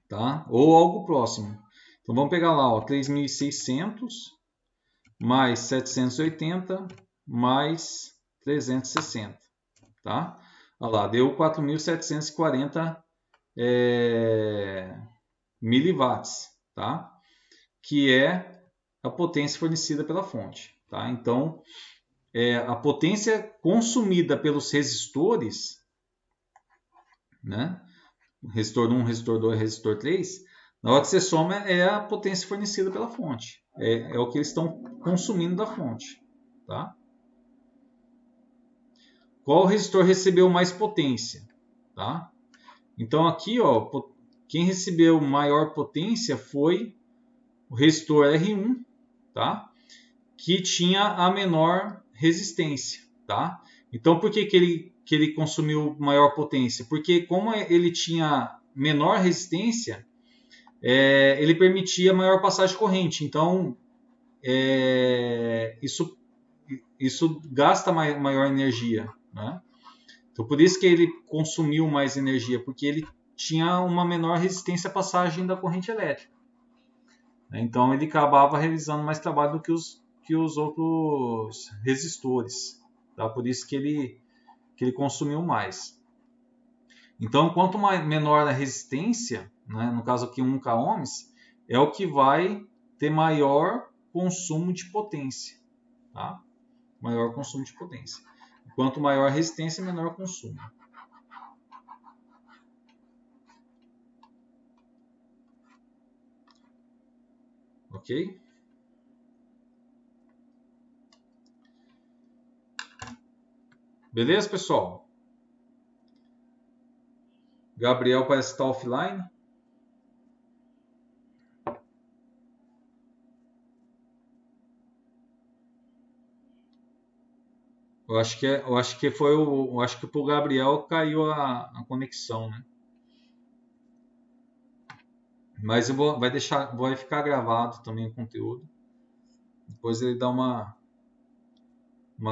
tá? Ou algo próximo. Então vamos pegar lá, ó, 3.600 mais 780 mais 360, tá? Olha lá, deu 4.740 miliwatts, tá? Que é a potência fornecida pela fonte, tá? Então, a potência consumida pelos resistores, né? Resistor 1, resistor 2, resistor 3, na hora que você soma é a potência fornecida pela fonte. É o que eles estão consumindo da fonte, tá? Qual resistor recebeu mais potência, tá? Então aqui, ó, quem recebeu maior potência foi o resistor R1, tá? Que tinha a menor resistência, tá? Então por que ele consumiu maior potência? Porque como ele tinha menor resistência, ele permitia maior passagem de corrente. Então isso gasta maior energia, né? Então por isso que ele consumiu mais energia, porque ele tinha uma menor resistência à passagem da corrente elétrica. Então ele acabava realizando mais trabalho do que os outros resistores, tá? Por isso que ele consumiu mais. Então, quanto menor a resistência, né, no caso aqui 1 kΩ, é o que vai ter maior consumo de potência, tá? Maior consumo de potência. Quanto maior a resistência, menor consumo. Ok? Beleza, pessoal? Gabriel parece estar offline. Eu acho que pro Gabriel caiu a conexão, né? Mas vai ficar gravado também o conteúdo. Depois ele dá uma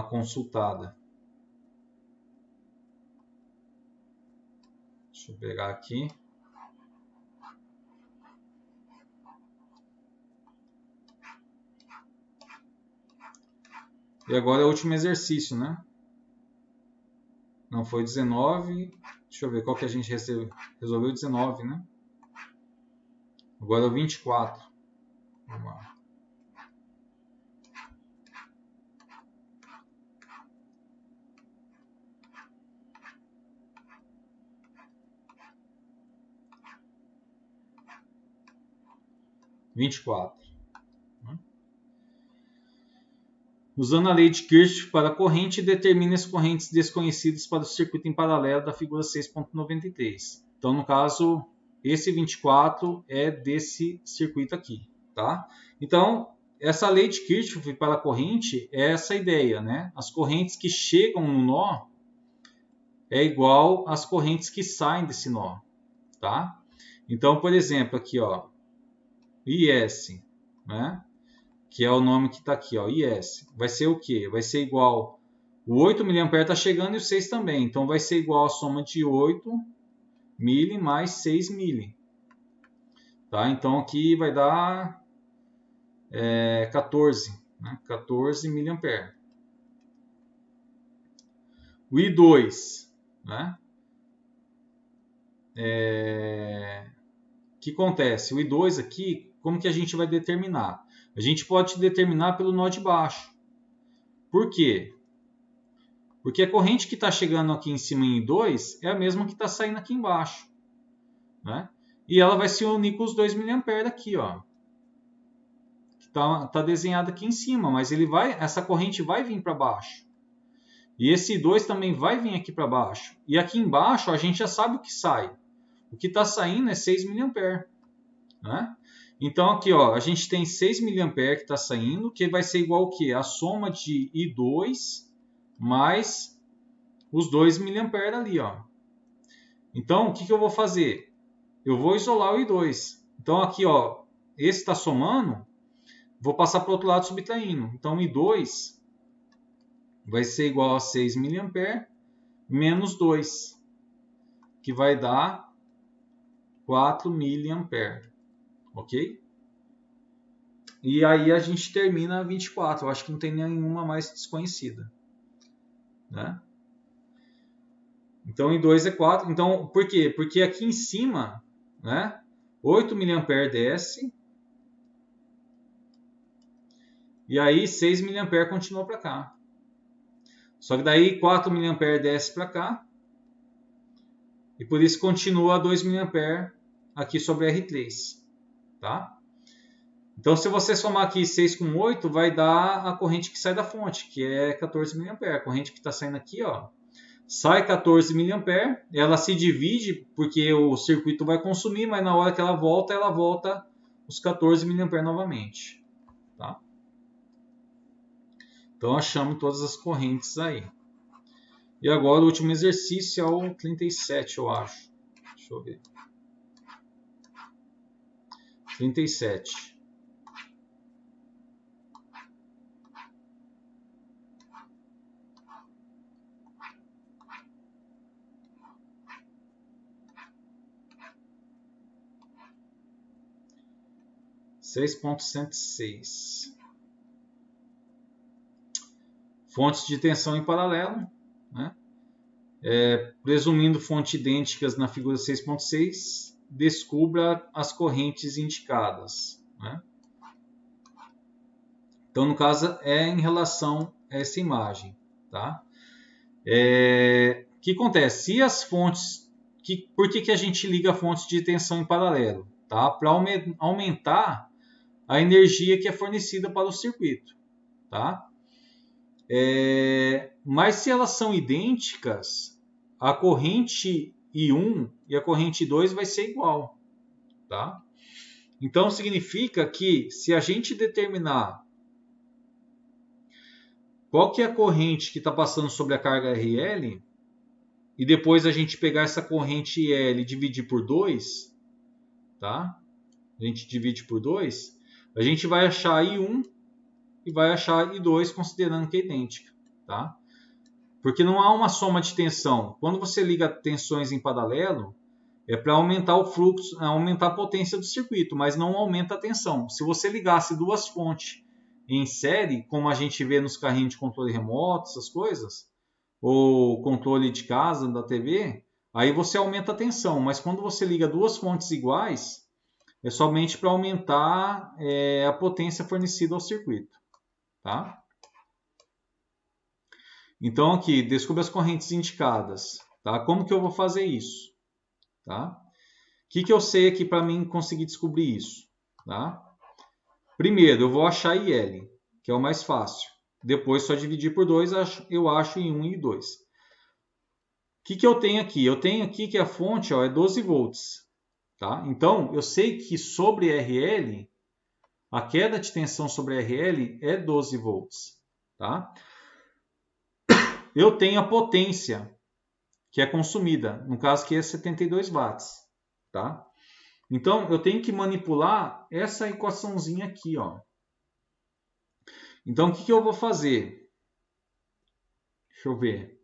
consultada. Deixa eu pegar aqui. E agora é o último exercício, né? Não, foi 19. Deixa eu ver qual que a gente resolveu 19, né? Agora é o 24. Vamos lá. Usando a lei de Kirchhoff para a corrente, determine as correntes desconhecidas para o circuito em paralelo da figura 6.93. Então, no caso, esse 24 é desse circuito aqui, tá? Então, essa lei de Kirchhoff para a corrente é essa ideia, né? As correntes que chegam no nó é igual às correntes que saem desse nó, tá? Então, por exemplo, aqui, ó, IS, né? Que é o nome que está aqui, ó, IS. Vai ser o quê? Vai ser igual... O 8 mA está chegando e o 6 também. Então, vai ser igual a soma de 8 mili mais 6 mili. Tá? Então, aqui vai dar 14. Né? 14 mA. O I2, né? O que acontece? O I2 aqui, como que a gente vai determinar? A gente pode determinar pelo nó de baixo. Por quê? Porque a corrente que está chegando aqui em cima em I2 é a mesma que está saindo aqui embaixo, né? E ela vai se unir com os 2 mA daqui, ó. Que tá desenhado aqui em cima, mas essa corrente vai vir para baixo. E esse I2 também vai vir aqui para baixo. E aqui embaixo a gente já sabe o que sai. O que está saindo é 6 mA, né? Então aqui, ó, a gente tem 6 mA que está saindo, que vai ser igual ao quê? A soma de I2 mais os 2 mA ali, ó. Então, o que eu vou fazer? Eu vou isolar o I2. Então, aqui, ó, esse está somando, vou passar para o outro lado subtraindo. Então, I2 vai ser igual a 6 mA menos 2. que vai dar 4 mA, ok? E aí a gente termina a 24. Eu acho que não tem nenhuma mais desconhecida, né? Então, em 2 é 4. Então, por quê? Porque aqui em cima, né, 8 mA desce, e aí 6 mA continua para cá. Só que daí 4 mA desce para cá, e por isso continua 2 mA aqui sobre R3, tá? Então, se você somar aqui 6 com 8, vai dar a corrente que sai da fonte, que é 14 mA. A corrente que está saindo aqui, ó, sai 14 mA, ela se divide porque o circuito vai consumir, mas na hora que ela volta os 14 mA novamente. Tá? Então, achamos todas as correntes aí. E agora o último exercício é o 37, eu acho. Deixa eu ver. 37. Seis ponto 106. Fontes de tensão em paralelo, né? Presumindo fontes idênticas na figura 6.6, descubra as correntes indicadas, né? Então, no caso, é em relação a essa imagem, tá? O que acontece? Se as fontes... por que a gente liga fontes de tensão em paralelo? Tá? Para aumentar a energia que é fornecida para o circuito, tá? Mas se elas são idênticas, a corrente I1 e a corrente I2 vai ser igual, tá? Então significa que se a gente determinar qual que é a corrente que está passando sobre a carga RL e depois a gente pegar essa corrente IL e dividir por 2, tá? A gente divide por 2, a gente vai achar I1 e vai achar I2 considerando que é idêntica, tá? Porque não há uma soma de tensão. Quando você liga tensões em paralelo, é para aumentar o fluxo, aumentar a potência do circuito, mas não aumenta a tensão. Se você ligasse duas fontes em série, como a gente vê nos carrinhos de controle remoto, essas coisas, ou controle de casa, da TV, aí você aumenta a tensão. Mas quando você liga duas fontes iguais, é somente para aumentar a potência fornecida ao circuito, tá? Então aqui, descubra as correntes indicadas, tá? Como que eu vou fazer isso, tá? O que eu sei aqui para mim conseguir descobrir isso, tá? Primeiro, eu vou achar IL, que é o mais fácil. Depois, só dividir por 2, eu acho em 1 e 2. O que eu tenho aqui? Eu tenho aqui que a fonte, ó, é 12 volts, tá? Então, eu sei que sobre RL, a queda de tensão sobre RL é 12 volts, tá? Eu tenho a potência que é consumida, no caso que é 72 watts, tá? Então, eu tenho que manipular essa equaçãozinha aqui, ó. Então, o que eu vou fazer? Deixa eu ver.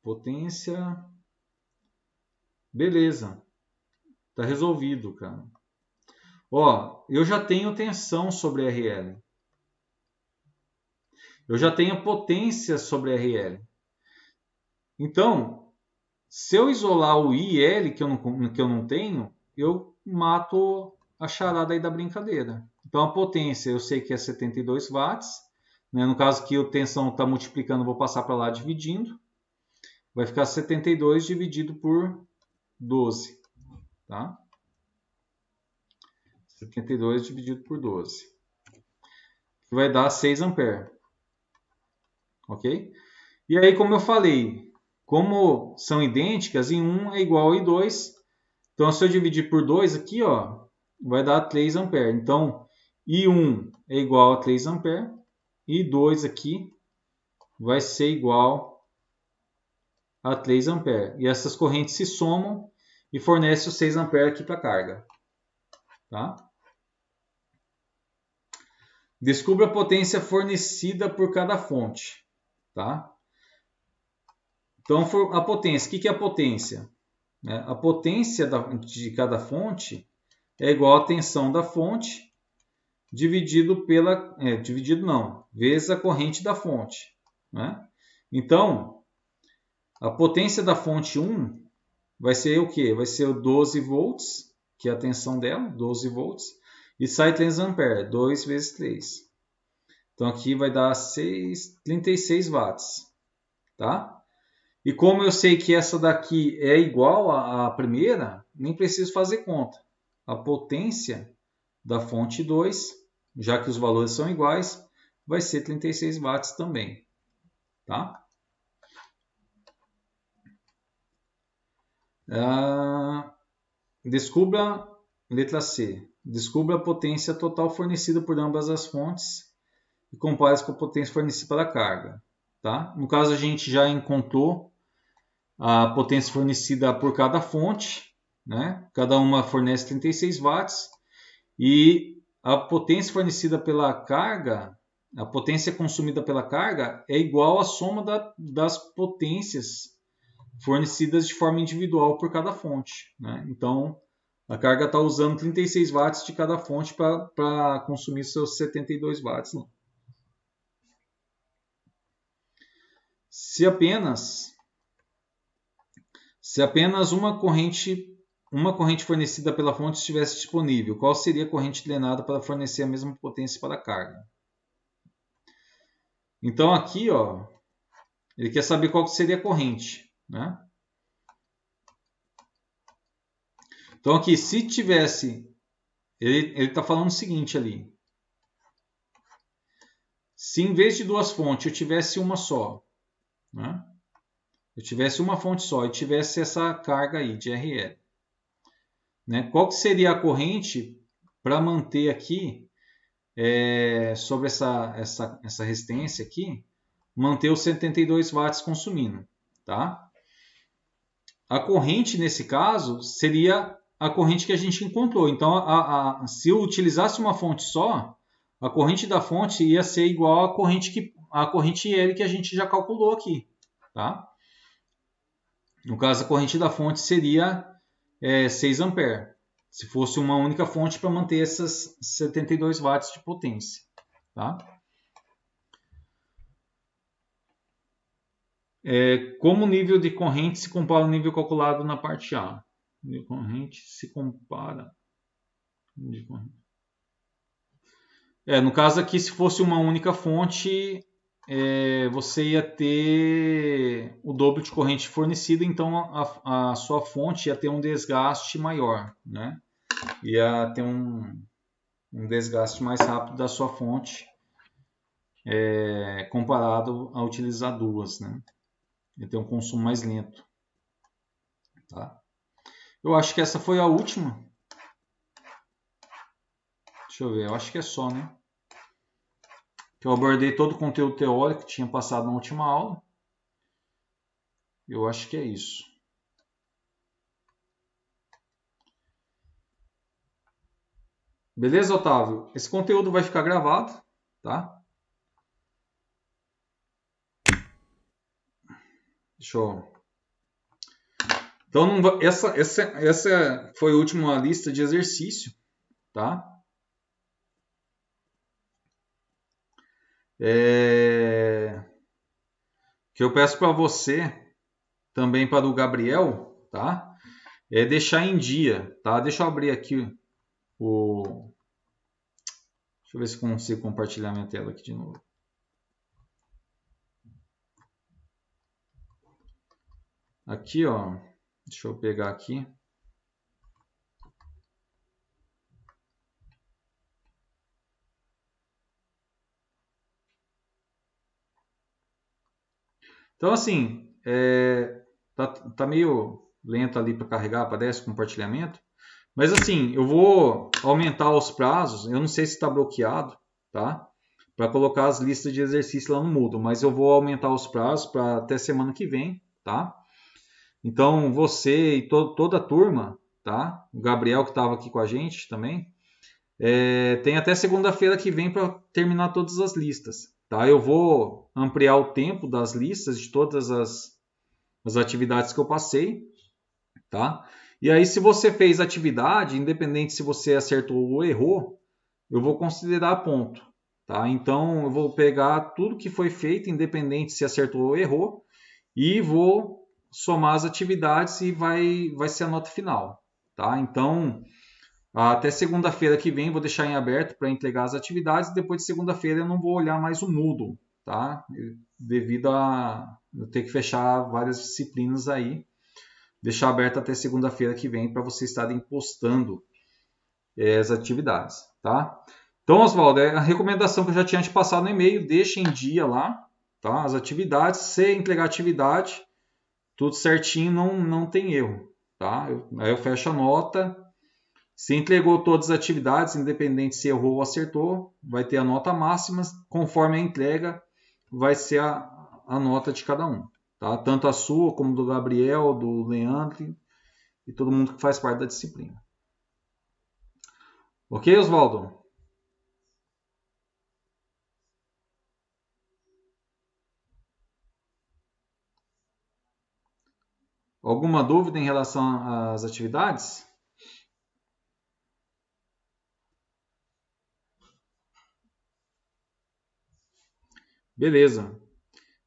Potência. Beleza. Tá resolvido, cara. Ó, eu já tenho tensão sobre RL. Eu já tenho potência sobre RL. Então, se eu isolar o IL, que eu não tenho, eu mato a charada aí da brincadeira. Então, a potência eu sei que é 72 watts. Né? No caso que a tensão está multiplicando, vou passar para lá dividindo. Vai ficar 72 dividido por 12. Tá? 72 dividido por 12. Que vai dar 6 amperes. Ok? E aí, como eu falei, como são idênticas, em 1 é igual a I2. Então, se eu dividir por 2 aqui, ó, vai dar 3 amperes. Então, I1 é igual a 3 amperes. E 2 aqui vai ser igual a 3 amperes. E essas correntes se somam e fornecem os 6 amperes aqui para a carga. Tá? Descubra a potência fornecida por cada fonte. Tá? Então, a potência. O que é a potência? A potência de cada fonte é igual à tensão da fonte dividido pela... dividido não, vezes a corrente da fonte. Né? Então, a potência da fonte 1 vai ser o quê? Vai ser o 12 volts, que é a tensão dela, 12 volts, e sai 3 amperes, 2 vezes 3. Então, aqui vai dar 36 watts. Tá? E como eu sei que essa daqui é igual à primeira, nem preciso fazer conta. A potência da fonte 2, já que os valores são iguais, vai ser 36 watts também. Tá? Descubra, letra C. Descubra a potência total fornecida por ambas as fontes e compare com a potência fornecida pela carga. Tá? No caso, a gente já encontrou a potência fornecida por cada fonte, né? Cada uma fornece 36 watts, e a potência fornecida pela carga, a potência consumida pela carga é igual à soma das potências fornecidas de forma individual por cada fonte. Né? Então, a carga está usando 36 watts de cada fonte para consumir seus 72 watts. Lá. Se apenas uma corrente fornecida pela fonte estivesse disponível, qual seria a corrente drenada para fornecer a mesma potência para a carga? Então aqui, ó, ele quer saber qual seria a corrente, né? Então aqui, se tivesse, ele está falando o seguinte ali: se em vez de duas fontes eu tivesse uma só, né? Eu tivesse uma fonte só e tivesse essa carga aí de RL, né? Qual que seria a corrente para manter aqui sobre essa resistência aqui, manter os 72 watts consumindo, tá? A corrente nesse caso seria a corrente que a gente encontrou. Então, se eu utilizasse uma fonte só, a corrente da fonte ia ser igual à corrente L que a gente já calculou aqui, tá? No caso, a corrente da fonte seria 6 amperes, se fosse uma única fonte para manter essas 72 watts de potência. Tá? Como o nível de corrente se compara ao nível calculado na parte A? O nível de corrente se compara... no caso aqui, se fosse uma única fonte, você ia ter o dobro de corrente fornecida, então a sua fonte ia ter um desgaste maior, né? Ia ter um desgaste mais rápido da sua fonte comparado a utilizar duas, né? Ia ter um consumo mais lento. Tá? Eu acho que essa foi a última. Deixa eu ver, eu acho que é só, né? Que eu abordei todo o conteúdo teórico que tinha passado na última aula. Eu acho que é isso. Beleza, Otávio? Esse conteúdo vai ficar gravado, tá? Deixa eu... Então, essa foi a última lista de exercício, tá? Que eu peço para você, também para o Gabriel, tá? Deixar em dia, tá? Deixa eu abrir aqui o... Deixa eu ver se consigo compartilhar minha tela aqui de novo. Aqui, ó. Deixa eu pegar aqui. Então, assim, tá meio lento ali para carregar, aparece compartilhamento. Mas, assim, eu vou aumentar os prazos. Eu não sei se está bloqueado, tá? Para colocar as listas de exercício lá no Moodle. Mas eu vou aumentar os prazos para até semana que vem, tá? Então, você e toda a turma, tá? O Gabriel que estava aqui com a gente também, tem até segunda-feira que vem para terminar todas as listas, tá? Eu vou ampliar o tempo das listas de todas as atividades que eu passei, tá? E aí, se você fez atividade, independente se você acertou ou errou, eu vou considerar ponto, tá? Então, eu vou pegar tudo que foi feito, independente se acertou ou errou, e vou somar as atividades e vai ser a nota final, tá? Então, até segunda-feira que vem, vou deixar em aberto para entregar as atividades, e depois de segunda-feira eu não vou olhar mais o Moodle, tá? Devido a eu ter que fechar várias disciplinas aí, deixar aberto até segunda-feira que vem para vocês estarem postando as atividades, tá? Então, Oswaldo, a recomendação que eu já tinha te passado no e-mail, deixa em dia lá, tá? As atividades, se entregar atividade, tudo certinho, não tem erro, tá? Aí eu fecho a nota. Se entregou todas as atividades, independente se errou ou acertou, vai ter a nota máxima. Conforme a entrega, vai ser a nota de cada um, tá? Tanto a sua como do Gabriel, do Leandro e todo mundo que faz parte da disciplina. Ok, Oswaldo? Alguma dúvida em relação às atividades? Beleza.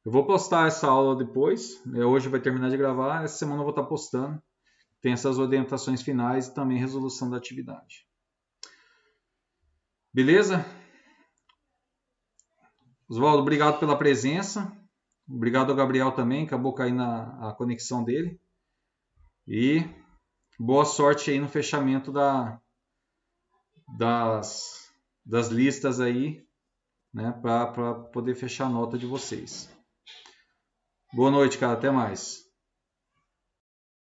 Eu vou postar essa aula depois. Hoje vai terminar de gravar. Essa semana eu vou estar postando. Tem essas orientações finais e também resolução da atividade. Beleza? Oswaldo, obrigado pela presença. Obrigado ao Gabriel também, acabou caindo a conexão dele. E boa sorte aí no fechamento das listas aí, né, para poder fechar a nota de vocês. Boa noite, cara. Até mais.